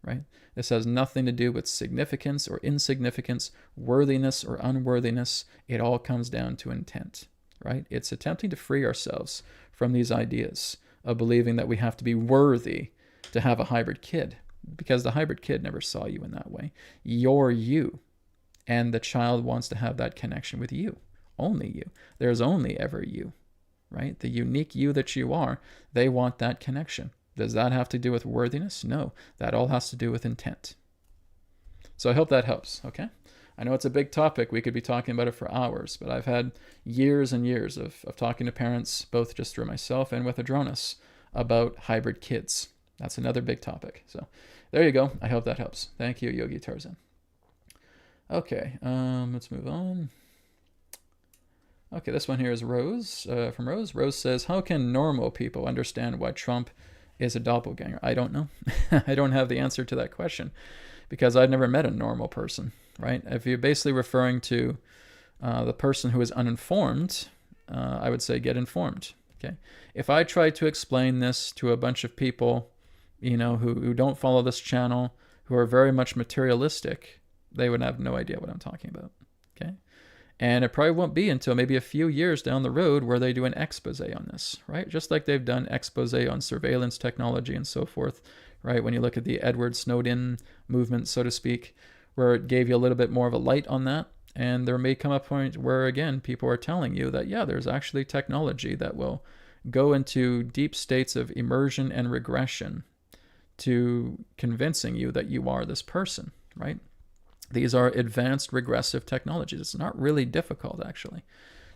right? This has nothing to do with significance or insignificance, worthiness or unworthiness. It all comes down to intent, right? It's attempting to free ourselves from these ideas of believing that we have to be worthy to have a hybrid kid, because the hybrid kid never saw you in that way. You're you, and the child wants to have that connection with you. Only you. There's only ever you, right? The unique you that you are, they want that connection. Does that have to do with worthiness? No, that all has to do with intent. So I hope that helps, okay? I know it's a big topic. We could be talking about it for hours, but I've had years and years of talking to parents, both just through myself and with Adronis, about hybrid kids. That's another big topic. So there you go. I hope that helps. Thank you, Yogi Tarzan. Okay, let's move on. Okay, this one here is Rose, from Rose. Rose says, how can normal people understand why Trump is a doppelganger? I don't know. I don't have the answer to that question because I've never met a normal person, right? If you're basically referring to the person who is uninformed, I would say get informed, okay? If I try to explain this to a bunch of people, you know, who don't follow this channel, who are very much materialistic, they would have no idea what I'm talking about, okay? And it probably won't be until maybe a few years down the road where they do an expose on this, right? Just like they've done expose on surveillance technology and so forth, right? When you look at the Edward Snowden movement, so to speak, where it gave you a little bit more of a light on that. And there may come a point where, again, people are telling you that, yeah, there's actually technology that will go into deep states of immersion and regression to convincing you that you are this person, right? These are advanced regressive technologies. It's not really difficult, actually,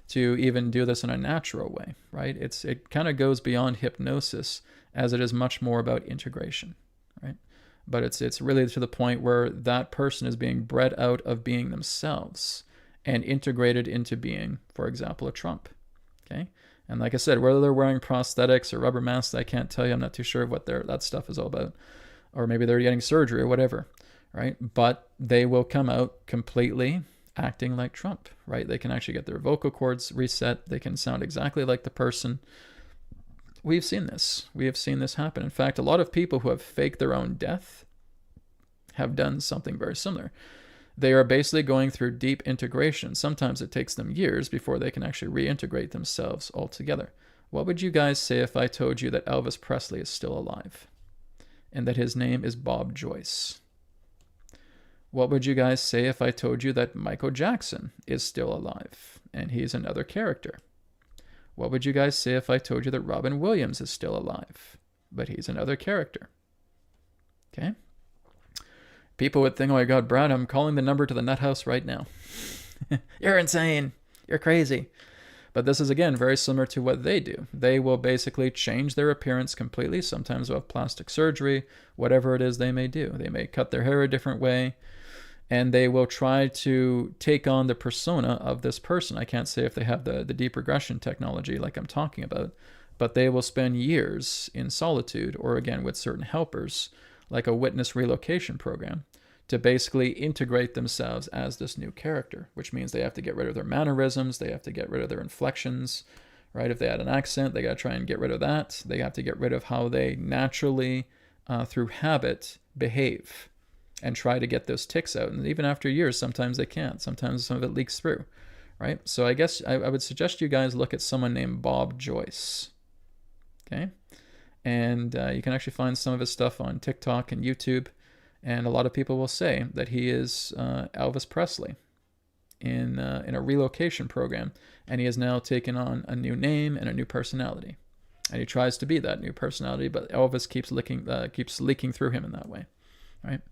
to even do this in a natural way, right? It kind of goes beyond hypnosis, as it is much more about integration, right? But it's really to the point where that person is being bred out of being themselves and integrated into being, for example, a Trump, okay? And like I said, whether they're wearing prosthetics or rubber masks, I can't tell you. I'm not too sure what that stuff is all about. Or maybe they're getting surgery or whatever. Right? But they will come out completely acting like Trump, right? They can actually get their vocal cords reset. They can sound exactly like the person. We've seen this. We have seen this happen. In fact, a lot of people who have faked their own death have done something very similar. They are basically going through deep integration. Sometimes it takes them years before they can actually reintegrate themselves altogether. What would you guys say if I told you that Elvis Presley is still alive and that his name is Bob Joyce? What would you guys say if I told you that Michael Jackson is still alive and he's another character? What would you guys say if I told you that Robin Williams is still alive, but he's another character? Okay? People would think, oh my God, Brad, I'm calling the number to the nut house right now. You're insane. You're crazy. But this is, again, very similar to what they do. They will basically change their appearance completely. Sometimes they'll have plastic surgery, whatever it is they may do. They may cut their hair a different way, and they will try to take on the persona of this person. I can't say if they have the deep regression technology like I'm talking about, but they will spend years in solitude, or again with certain helpers, like a witness relocation program, to basically integrate themselves as this new character, which means they have to get rid of their mannerisms, they have to get rid of their inflections, right? If they had an accent, they got to try and get rid of that. They have to get rid of how they naturally, through habit, behave, and try to get those tics out. And even after years, sometimes they can't. Sometimes some of it leaks through, right? So I guess I would suggest you guys look at someone named Bob Joyce, okay? And you can actually find some of his stuff on TikTok and YouTube. And a lot of people will say that he is Elvis Presley in a relocation program, and he has now taken on a new name and a new personality, and he tries to be that new personality, but Elvis keeps leaking through him in that way, right?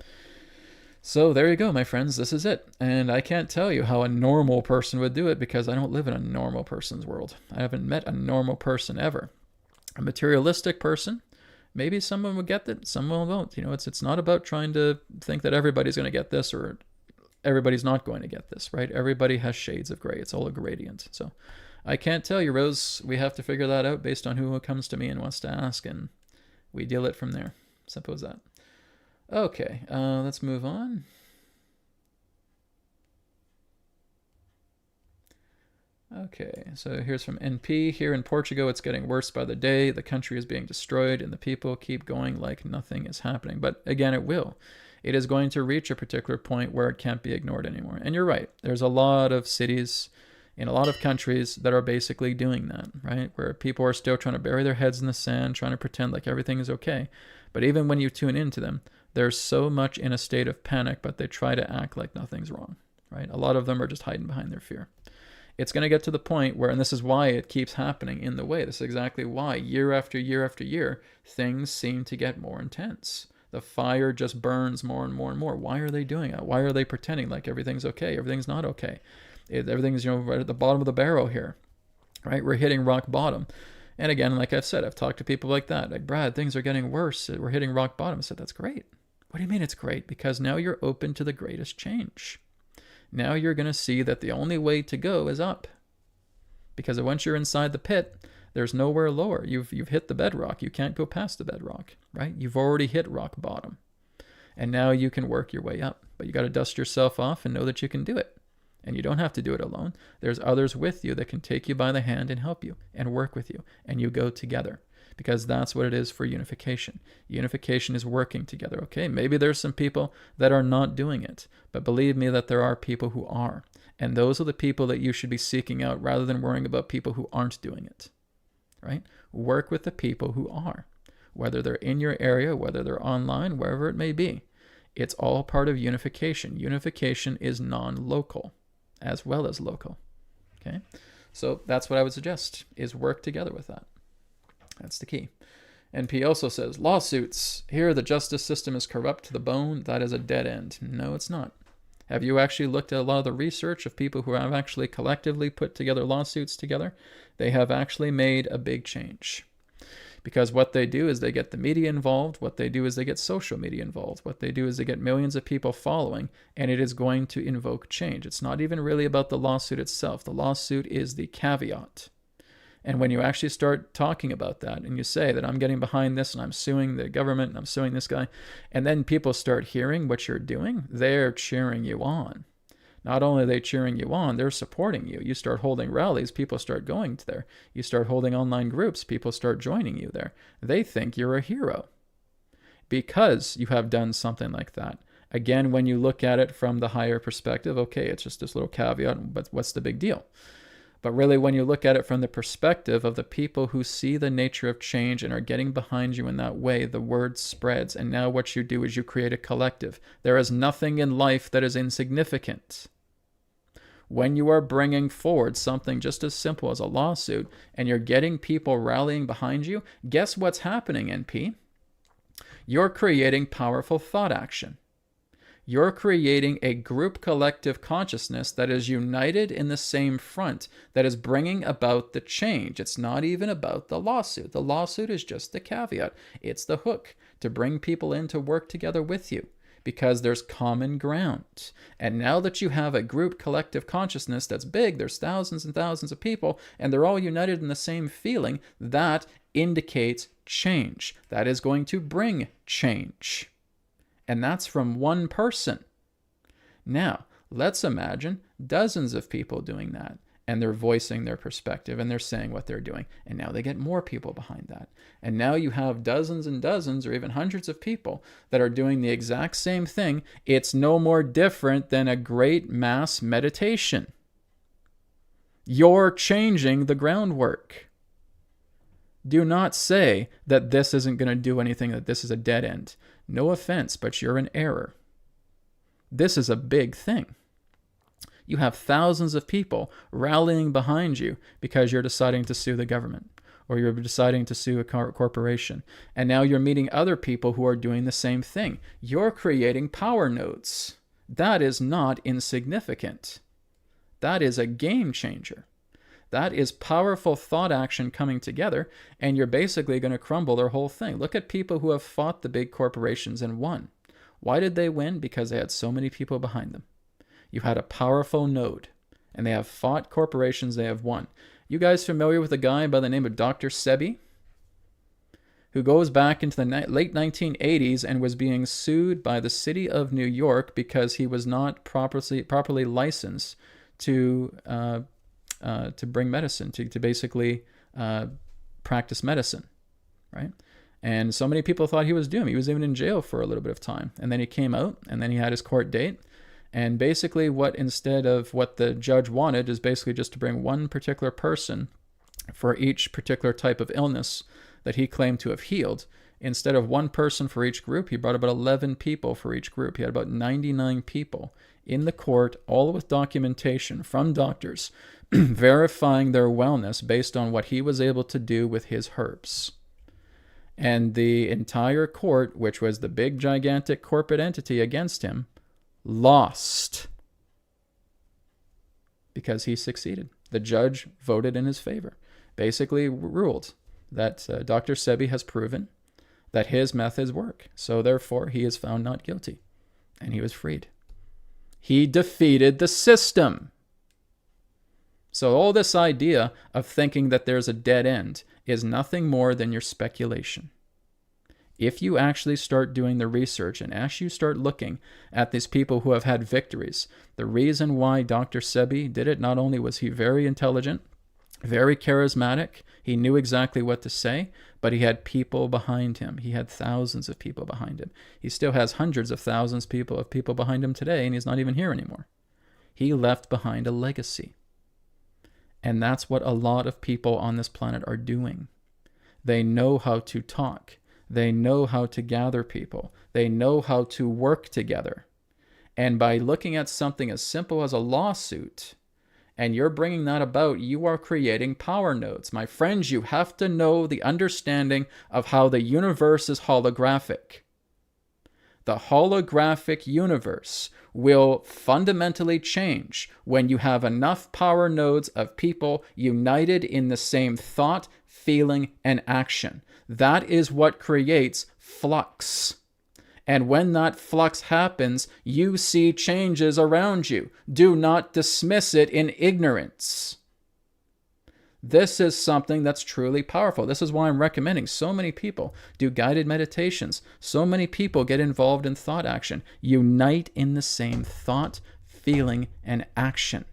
So there you go, my friends. This is it, and I can't tell you how a normal person would do it because I don't live in a normal person's world. I haven't met a normal person ever. A materialistic person. Maybe someone will get it, someone won't. You know, it's not about trying to think that everybody's going to get this or everybody's not going to get this, right? Everybody has shades of gray. It's all a gradient. So I can't tell you, Rose. We have to figure that out based on who comes to me and wants to ask, and we deal it from there. Simple as that. Okay, let's move on. Okay, so here's from NP. Here in Portugal, it's getting worse by the day. The country is being destroyed, and the people keep going like nothing is happening. But again, it will. It is going to reach a particular point where it can't be ignored anymore. And you're right. There's a lot of cities in a lot of countries that are basically doing that, right? Where people are still trying to bury their heads in the sand, trying to pretend like everything is okay. But even when you tune into them, they're so much in a state of panic, but they try to act like nothing's wrong, right? A lot of them are just hiding behind their fear. It's going to get to the point where, and this is why it keeps happening in the way, this is exactly why year after year after year, things seem to get more intense. The fire just burns more and more and more. Why are they doing it? Why are they pretending like everything's okay? Everything's not okay. Everything's, right at the bottom of the barrel here, right? We're hitting rock bottom. And again, like I've said, I've talked to people like that. Like, Brad, things are getting worse. We're hitting rock bottom. I said, that's great. What do you mean it's great? Because now you're open to the greatest change. Now you're going to see that the only way to go is up. Because once you're inside the pit, there's nowhere lower. You've hit the bedrock. You can't go past the bedrock, right? You've already hit rock bottom. And now you can work your way up. But you got to dust yourself off and know that you can do it. And you don't have to do it alone. There's others with you that can take you by the hand and help you and work with you. And you go together. Because that's what it is for unification. Unification is working together, okay? Maybe there's some people that are not doing it, but believe me that there are people who are. And those are the people that you should be seeking out rather than worrying about people who aren't doing it, right? Work with the people who are, whether they're in your area, whether they're online, wherever it may be. It's all part of unification. Unification is non-local as well as local, okay? So that's what I would suggest, is work together with that. That's the key. NP also says, lawsuits. Here, the justice system is corrupt to the bone. That is a dead end. No, it's not. Have you actually looked at a lot of the research of people who have actually collectively put together lawsuits together? They have actually made a big change. Because what they do is they get the media involved. What they do is they get social media involved. What they do is they get millions of people following, and it is going to invoke change. It's not even really about the lawsuit itself. The lawsuit is the caveat. And when you actually start talking about that and you say that I'm getting behind this and I'm suing the government and I'm suing this guy, and then people start hearing what you're doing, they're cheering you on. Not only are they cheering you on, they're supporting you. You start holding rallies, people start going to there. You start holding online groups, people start joining you there. They think you're a hero because you have done something like that. Again, when you look at it from the higher perspective, okay, it's just this little caveat, but what's the big deal? But really, when you look at it from the perspective of the people who see the nature of change and are getting behind you in that way, the word spreads. And now what you do is you create a collective. There is nothing in life that is insignificant. When you are bringing forward something just as simple as a lawsuit and you're getting people rallying behind you, guess what's happening, NP? You're creating powerful thought action. You're creating a group collective consciousness that is united in the same front, that is bringing about the change. It's not even about the lawsuit. The lawsuit is just the caveat. It's the hook to bring people in to work together with you because there's common ground. And now that you have a group collective consciousness that's big, there's thousands and thousands of people, and they're all united in the same feeling, that indicates change. That is going to bring change. And that's from one person. Now, let's imagine dozens of people doing that. And they're voicing their perspective and they're saying what they're doing. And now they get more people behind that. And now you have dozens and dozens or even hundreds of people that are doing the exact same thing. It's no more different than a great mass meditation. You're changing the groundwork. Do not say that this isn't going to do anything, that this is a dead end. No offense, but you're in error. This is a big thing. You have thousands of people rallying behind you because you're deciding to sue the government or you're deciding to sue a corporation. And now you're meeting other people who are doing the same thing. You're creating power nodes. That is not insignificant. That is a game changer. That is powerful thought action coming together, and you're basically going to crumble their whole thing. Look at people who have fought the big corporations and won. Why did they win? Because they had so many people behind them. You had a powerful node, and they have fought corporations, they have won. You guys familiar with a guy by the name of Dr. Sebi, who goes back into the late 1980s and was being sued by the city of New York because he was not properly licensed to bring medicine, to basically practice medicine, right? And so many people thought he was doomed. He was even in jail for a little bit of time. And then he came out, and then he had his court date. And basically instead of what the judge wanted is basically just to bring one particular person for each particular type of illness that he claimed to have healed. Instead of one person for each group, he brought about 11 people for each group. He had about 99 people in the court, all with documentation from doctors, verifying their wellness based on what he was able to do with his herbs. And the entire court, which was the big, gigantic corporate entity against him, lost because he succeeded. The judge voted in his favor, basically ruled that Dr. Sebi has proven that his methods work. So therefore, he is found not guilty, and he was freed. He defeated the system. So all this idea of thinking that there's a dead end is nothing more than your speculation. If you actually start doing the research and as you start looking at these people who have had victories, the reason why Dr. Sebi did it, not only was he very intelligent, very charismatic, he knew exactly what to say, but he had people behind him. He had thousands of people behind him. He still has hundreds of thousands of people behind him today, and he's not even here anymore. He left behind a legacy. And that's what a lot of people on this planet are doing. They know how to talk. They know how to gather people. They know how to work together. And by looking at something as simple as a lawsuit, and you're bringing that about, you are creating power nodes. My friends, you have to know the understanding of how the universe is holographic. The holographic universe will fundamentally change when you have enough power nodes of people united in the same thought, feeling, and action. That is what creates flux. And when that flux happens, you see changes around you. Do not dismiss it in ignorance. This is something that's truly powerful. This is why I'm recommending so many people do guided meditations. So many people get involved in thought action. Unite in the same thought, feeling, and action.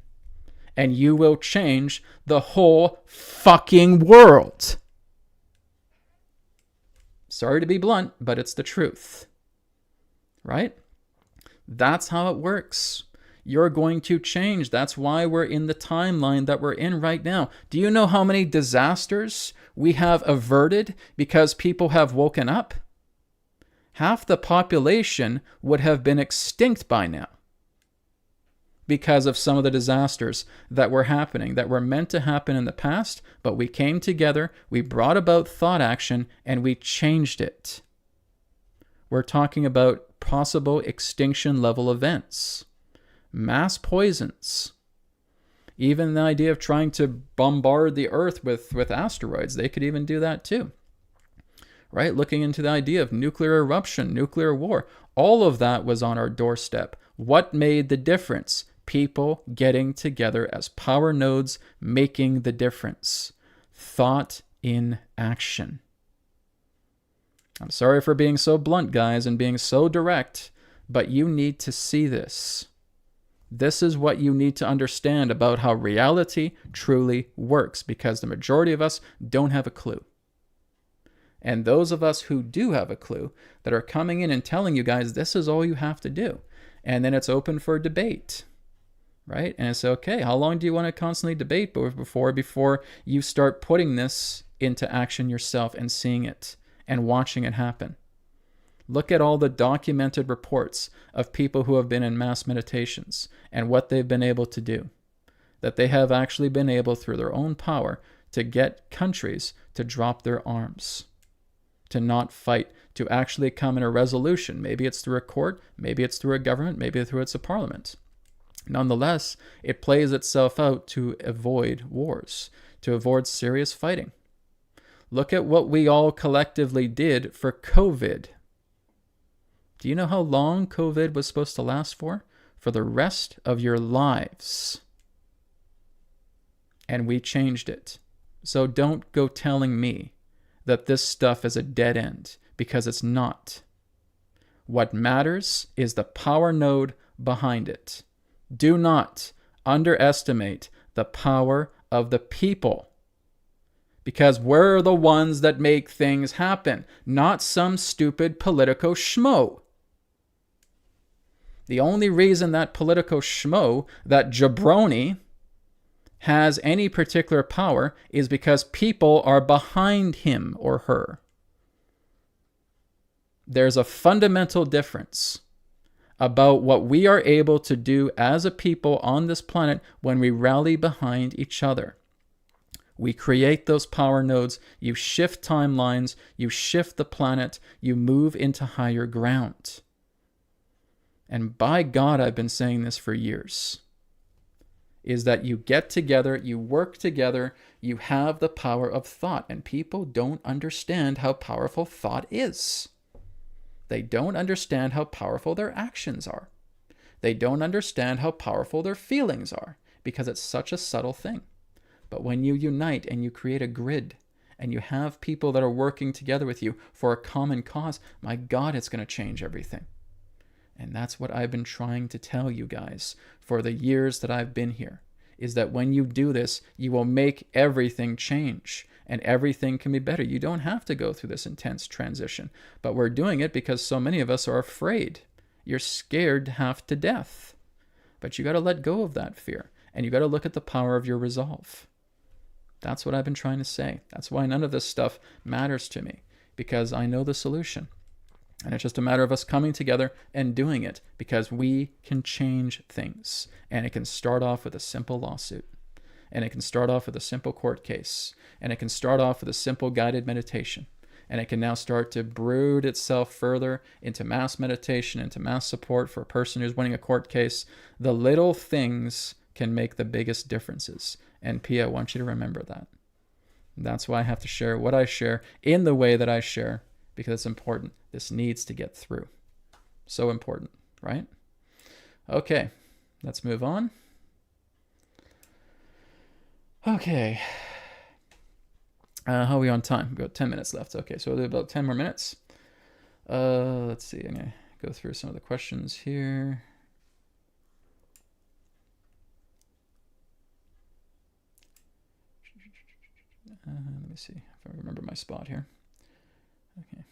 And you will change the whole fucking world. Sorry to be blunt, but it's the truth. Right? That's how it works. You're going to change. That's why we're in the timeline that we're in right now. Do you know how many disasters we have averted because people have woken up? Half the population would have been extinct by now because of some of the disasters that were happening, that were meant to happen in the past, but we came together, we brought about thought action, and we changed it. We're talking about possible extinction level events, mass poisons, even the idea of trying to bombard the earth with asteroids. They could even do that too, right? Looking into the idea of nuclear eruption, nuclear war. All of that was on our doorstep. What made the difference? People getting together as power nodes, making the difference. Thought in action. I'm sorry for being so blunt, guys, and being so direct, but you need to see this. This is what you need to understand about how reality truly works, because the majority of us don't have a clue. And those of us who do have a clue that are coming in and telling you guys, this is all you have to do. And then it's open for debate, right? And it's okay. How long do you want to constantly debate before you start putting this into action yourself and seeing it and watching it happen? Look at all the documented reports of people who have been in mass meditations and what they've been able to do. That they have actually been able, through their own power, to get countries to drop their arms, to not fight, to actually come in a resolution. Maybe it's through a court, maybe it's through a government, maybe through it's a parliament. Nonetheless, it plays itself out to avoid wars, to avoid serious fighting. Look at what we all collectively did for COVID. Do you know how long COVID was supposed to last for? For the rest of your lives. And we changed it. So don't go telling me that this stuff is a dead end, because it's not. What matters is the power node behind it. Do not underestimate the power of the people, because we're the ones that make things happen, not some stupid politico schmo. The only reason that politico schmo, that jabroni, has any particular power is because people are behind him or her. There's a fundamental difference about what we are able to do as a people on this planet when we rally behind each other. We create those power nodes, you shift timelines, you shift the planet, you move into higher ground. And by God, I've been saying this for years, is that you get together, you work together, you have the power of thought. And people don't understand how powerful thought is. They don't understand how powerful their actions are. They don't understand how powerful their feelings are, because it's such a subtle thing. But when you unite and you create a grid and you have people that are working together with you for a common cause, my God, it's going to change everything. And that's what I've been trying to tell you guys for the years that I've been here, is that when you do this, you will make everything change and everything can be better. You don't have to go through this intense transition, but we're doing it because so many of us are afraid. You're scared half to death, but you got to let go of that fear and you got to look at the power of your resolve. That's what I've been trying to say. That's why none of this stuff matters to me, because I know the solution. And it's just a matter of us coming together and doing it, because we can change things. And it can start off with a simple lawsuit. And it can start off with a simple court case. And it can start off with a simple guided meditation. And it can now start to brood itself further into mass meditation, into mass support for a person who's winning a court case. The little things can make the biggest differences. And Pia, I want you to remember that. That's why I have to share what I share in the way that I share, because it's important. This needs to get through. So important, right? Okay, let's move on. Okay. How are we on time? We've got 10 minutes left. Okay, so we'll do about 10 more minutes. Let's see. I'm going to go through some of the questions here. Let me see if I remember my spot here. Okay.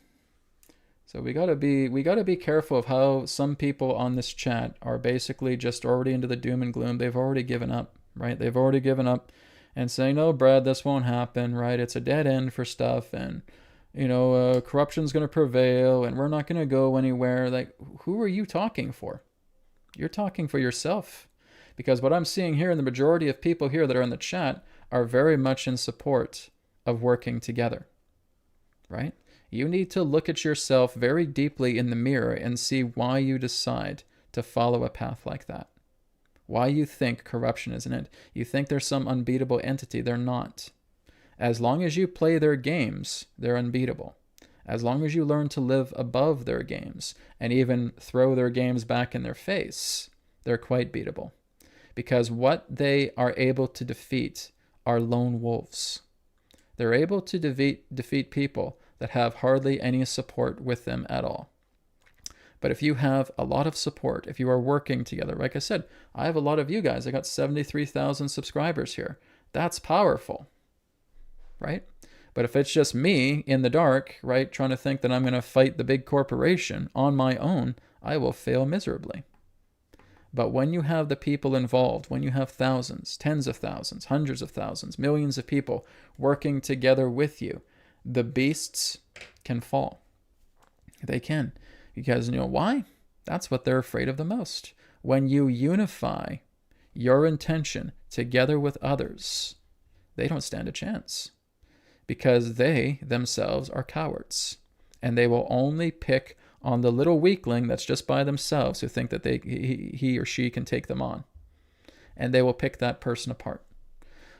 So we gotta be careful of how some people on this chat are basically just already into the doom and gloom. They've already given up, right? They've already given up and saying, "No, Brad, this won't happen," right? It's a dead end for stuff, and corruption's gonna prevail, and we're not gonna go anywhere. Like, who are you talking for? You're talking for yourself, because what I'm seeing here, and the majority of people here that are in the chat are very much in support of working together. right? You need to look at yourself very deeply in the mirror and see why you decide to follow a path like that. Why you think corruption is in it. You think there's some unbeatable entity. They're not. As long as you play their games, they're unbeatable. As long as you learn to live above their games and even throw their games back in their face, they're quite beatable. Because what they are able to defeat are lone wolves. They're able to defeat people that have hardly any support with them at all. But if you have a lot of support, if you are working together, like I said, I have a lot of you guys. I got 73,000 subscribers here. That's powerful, right? But if it's just me in the dark, right, trying to think that I'm going to fight the big corporation on my own, I will fail miserably. But when you have the people involved, when you have thousands, tens of thousands, hundreds of thousands, millions of people working together with you, the beasts can fall. They can. Because you know why? That's what they're afraid of the most. When you unify your intention together with others, they don't stand a chance. Because they themselves are cowards. And they will only pick on the little weakling that's just by themselves who think that he or she can take them on. And they will pick that person apart.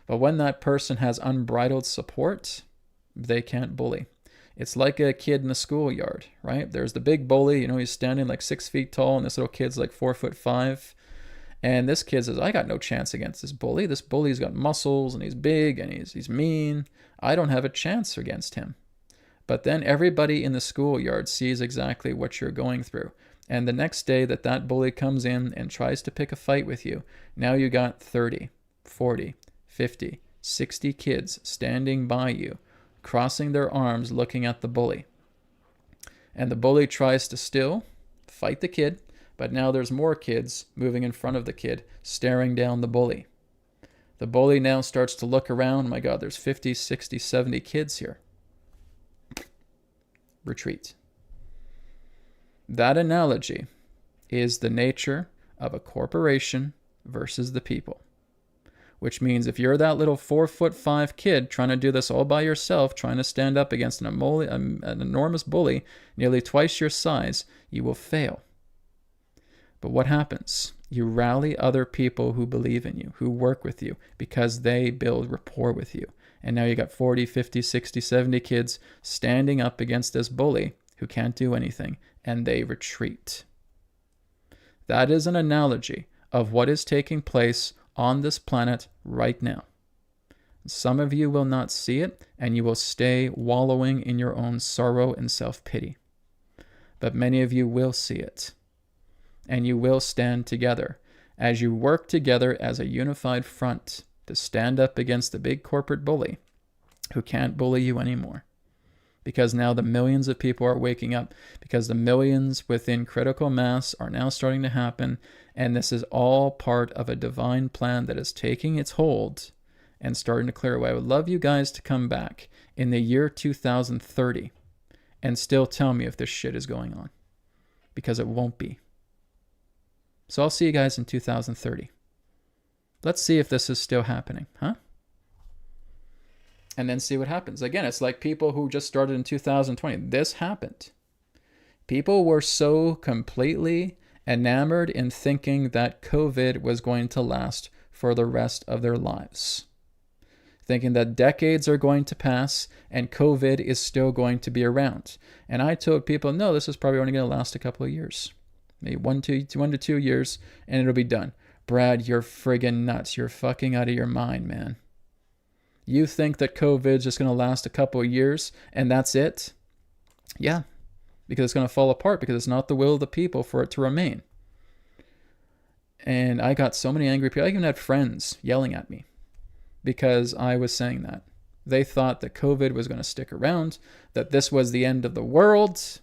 But when that person has unbridled support, they can't bully. It's like a kid in the schoolyard, right? There's the big bully, you know, he's standing like 6 feet tall, and this little kid's like 4'5". And this kid says, I got no chance against this bully. This bully's got muscles, and he's big, and he's mean. I don't have a chance against him. But then everybody in the schoolyard sees exactly what you're going through. And the next day that bully comes in and tries to pick a fight with you, now you got 30, 40, 50, 60 kids standing by you, crossing their arms looking at the bully. And the bully tries to still fight the kid, but now there's more kids moving in front of the kid, staring down the bully. The bully now starts to look around. Oh my God, there's 50, 60, 70 kids here. Retreat. That analogy is the nature of a corporation versus the people. Which means if you're that little 4'5" kid trying to do this all by yourself, trying to stand up against an enormous bully nearly twice your size, you will fail. But what happens? You rally other people who believe in you, who work with you, because they build rapport with you. And now you got 40, 50, 60, 70 kids standing up against this bully who can't do anything, and they retreat. That is an analogy of what is taking place on this planet right now. Some of you will not see it, and you will stay wallowing in your own sorrow and self-pity. But many of you will see it, and you will stand together as you work together as a unified front to stand up against the big corporate bully who can't bully you anymore. Because now the millions of people are waking up, because the millions within critical mass are now starting to happen, and this is all part of a divine plan that is taking its hold and starting to clear away. I would love you guys to come back in the year 2030 and still tell me if this shit is going on, because it won't be. So I'll see you guys in 2030. Let's see if this is still happening, huh? And then see what happens. Again, it's like people who just started in 2020. This happened. People were so completely enamored in thinking that COVID was going to last for the rest of their lives. Thinking that decades are going to pass and COVID is still going to be around. And I told people, no, this is probably only going to last a couple of years. Maybe 1 to 2 years, and it'll be done. Brad, you're friggin' nuts. You're fucking out of your mind, man. You think that COVID is just going to last a couple of years and that's it? Yeah, because it's going to fall apart because it's not the will of the people for it to remain. And I got so many angry people. I even had friends yelling at me because I was saying that. They thought that COVID was going to stick around, that this was the end of the world,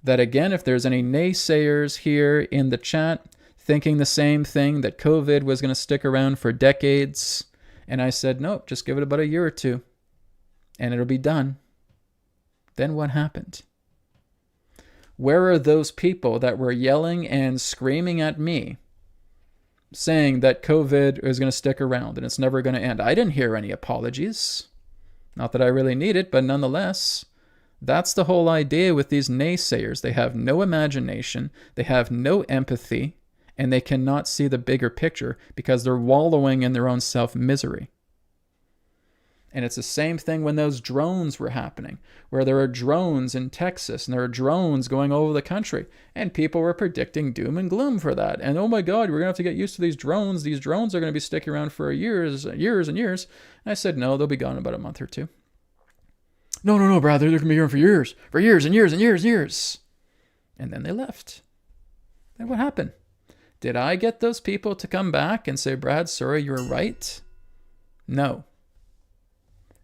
that again, if there's any naysayers here in the chat thinking the same thing, that COVID was going to stick around for decades. And I said, nope, just give it about a year or two and it'll be done. Then what happened? Where are those people that were yelling and screaming at me saying that COVID is going to stick around and it's never going to end? I didn't hear any apologies. Not that I really need it, but nonetheless, That's the whole idea with these naysayers. They have no imagination, they have no empathy, and they cannot see the bigger picture because they're wallowing in their own self-misery. And it's the same thing when those drones were happening, where there are drones in Texas and there are drones going over the country, and people were predicting doom and gloom for that. And oh my God, we're going to have to get used to these drones. These drones are going to be sticking around for years and years. And I said, no, they'll be gone in about a month or two. No, brother, they're going to be here for years and years. And then they left. And what happened? Did I get those people to come back and say, Brad, sorry, you were right? No.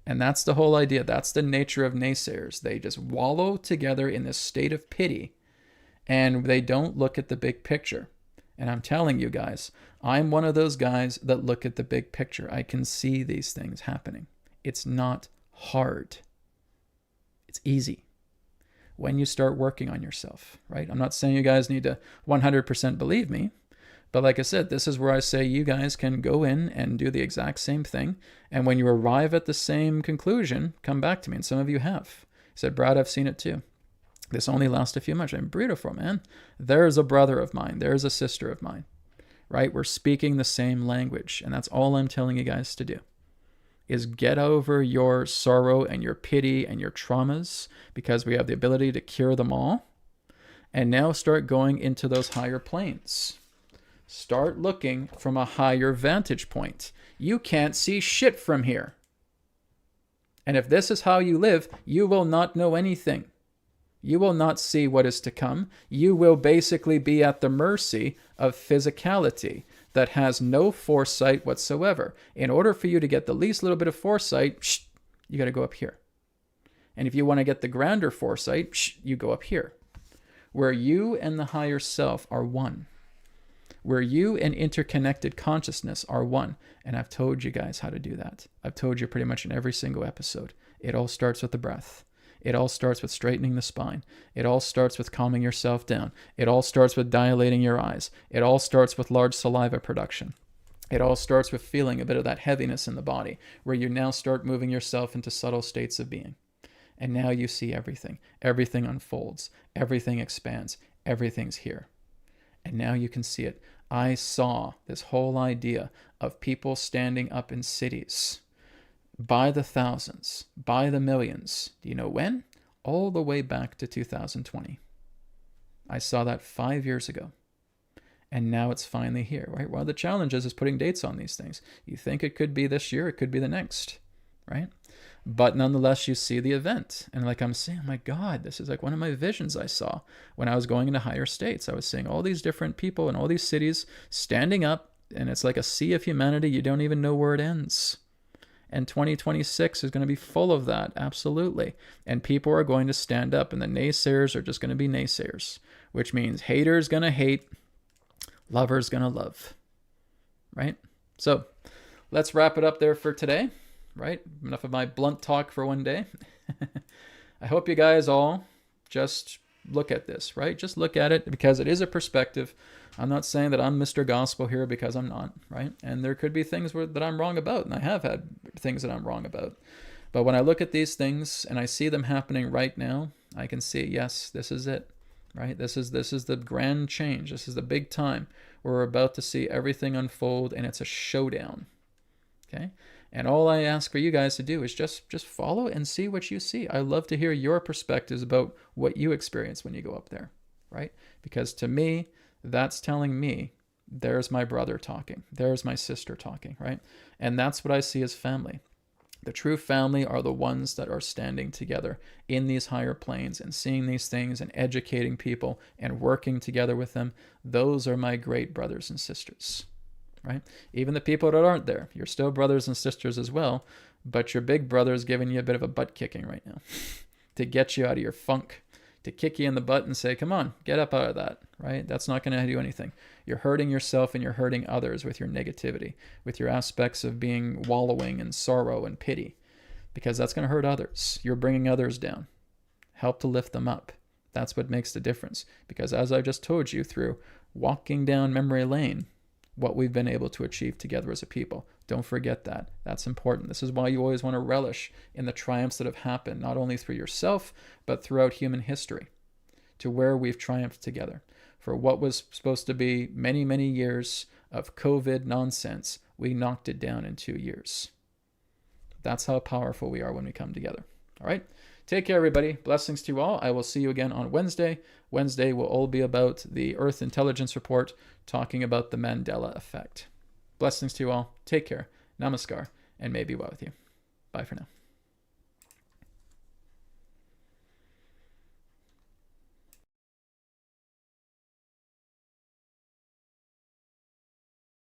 And that's the whole idea. That's the nature of naysayers. They just wallow together in this state of pity, and they don't look at the big picture. And I'm telling you guys, I'm one of those guys that look at the big picture. I can see these things happening. It's not hard. It's easy when you start working on yourself, right? I'm not saying you guys need to 100% believe me. But like I said, this is where I say you guys can go in and do the exact same thing. And when you arrive at the same conclusion, come back to me. And some of you have. He said, Brad, I've seen it too. This only lasts a few months. I'm beautiful, man. There's a brother of mine. There's a sister of mine, right? We're speaking the same language. And that's all I'm telling you guys to do is get over your sorrow and your pity and your traumas, because we have the ability to cure them all. And now start going into those higher planes. Start looking from a higher vantage point. You can't see shit from here. And if this is how you live, you will not know anything. You will not see what is to come. You will basically be at the mercy of physicality that has no foresight whatsoever. In order for you to get the least little bit of foresight, you got to go up here. And if you want to get the grander foresight, you go up here. Where you and the higher self are one. Where you and interconnected consciousness are one. And I've told you guys how to do that. I've told you pretty much in every single episode. It all starts with the breath. It all starts with straightening the spine. It all starts with calming yourself down. It all starts with dilating your eyes. It all starts with large saliva production. It all starts with feeling a bit of that heaviness in the body, where you now start moving yourself into subtle states of being. And now you see everything. Everything unfolds. Everything expands. Everything's here. And now you can see it. I saw this whole idea of people standing up in cities by the thousands, by the millions. Do you know when? All the way back to 2020. I saw that 5 years ago. And now it's finally here, right? One of the challenges is putting dates on these things. You think it could be this year, it could be the next, right? But nonetheless, you see the event. And like I'm saying, oh my God, this is like one of my visions I saw when I was going into higher states. I was seeing all these different people in all these cities standing up, and it's like a sea of humanity. You don't even know where it ends. And 2026 is going to be full of that, absolutely. And people are going to stand up, and the naysayers are just going to be naysayers, which means haters going to hate, lovers going to love, right? So let's wrap it up there for today. Right? Enough of my blunt talk for one day. I hope you guys all just look at this, right? Just look at it, because it is a perspective. I'm not saying that I'm Mr. Gospel here, because I'm not, right? And there could be things that I'm wrong about, and I have had things that I'm wrong about. But when I look at these things and I see them happening right now, I can see, yes, this is it, right? This is the grand change. This is the big time. We're about to see everything unfold, and it's a showdown, okay? And all I ask for you guys to do is just follow and see what you see. I love to hear your perspectives about what you experience when you go up there, right? Because to me, that's telling me there's my brother talking. There's my sister talking, right? And that's what I see as family. The true family are the ones that are standing together in these higher planes and seeing these things and educating people and working together with them. Those are my great brothers and sisters. Right? Even the people that aren't there, you're still brothers and sisters as well, but your big brother is giving you a bit of a butt kicking right now to get you out of your funk, to kick you in the butt and say, come on, get up out of that, right? That's not going to do anything. You're hurting yourself and you're hurting others with your negativity, with your aspects of being wallowing in sorrow and pity, because that's going to hurt others. You're bringing others down. Help to lift them up. That's what makes the difference, because as I just told you through walking down memory lane, what we've been able to achieve together as a people. Don't forget that. That's important. This is why you always want to relish in the triumphs that have happened, not only through yourself, but throughout human history, to where we've triumphed together. For what was supposed to be many, many years of COVID nonsense, we knocked it down in 2 years. That's how powerful we are when we come together. All right? Take care, everybody. Blessings to you all. I will see you again on Wednesday. Wednesday will all be about the Earth Intelligence Report, talking about the Mandela effect. Blessings to you all. Take care. Namaskar, and may be well with you. Bye for now.